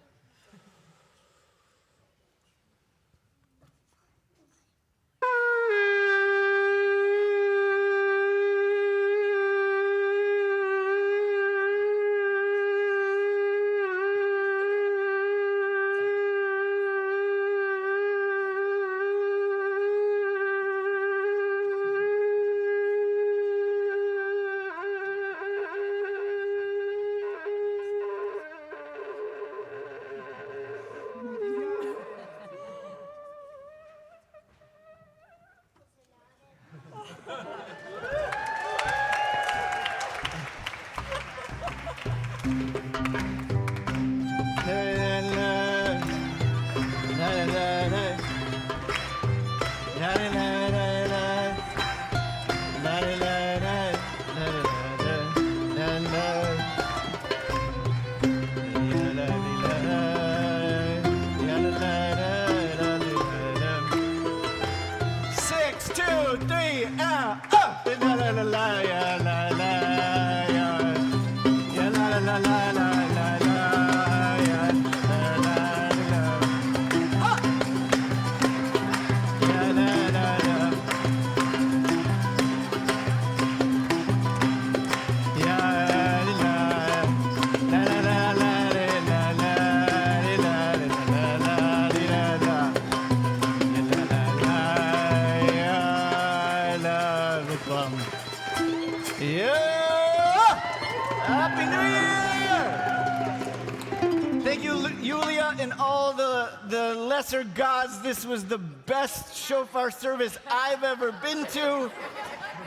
Speaker 1: Lesser gods, this was the best shofar service I've ever been to.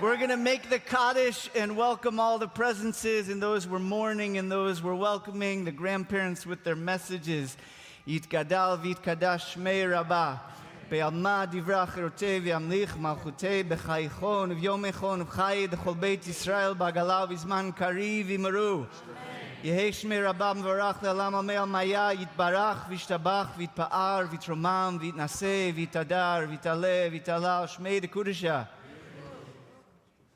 Speaker 1: We're going to make the Kaddish and welcome all the presences, and those we're mourning and those we're welcoming, the grandparents with their messages. Yitgadal v'yitkadash shmei Rabbi. Be'alma divrei achirotei v'yamlich malchutei b'chaychon v'yomechon v'chayi d'chol beit Yisrael b'agala v'zman kari v'yimaru. יהי שמי רבה מבורך לעולם עמי עלמיה, יתברך וישתבח ויתפאר ויתרומם ויתנשא ויתהדר ויתעלה ויתעלה שמי דקודשה.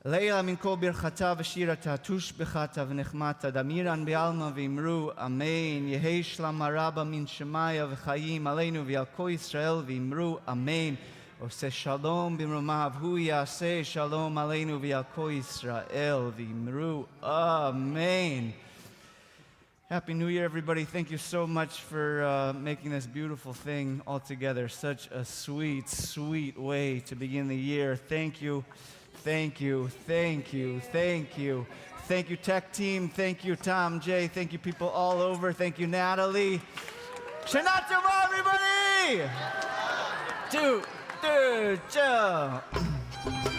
Speaker 1: לילה מן כל ברכתה ושירתה תושבחתה ונחמתה דמירן בעלמא ואמרו אמן. יהי שלמה רבה מן שמיה וחיים עלינו ועל כל ישראל ואמרו אמן. עושה שלום במרומיו הוא יעשה שלום עלינו ועל כל ישראל ואמרו אמן. Happy New Year, everybody. Thank you so much for making this beautiful thing all together. Such a sweet, sweet way to begin the year. Thank you, thank you, thank you, thank you. Thank you, tech team. Thank you, Tom, Jay. Thank you, people all over. Thank you, Natalie. Shana Tova, everybody! 2, 3, 4.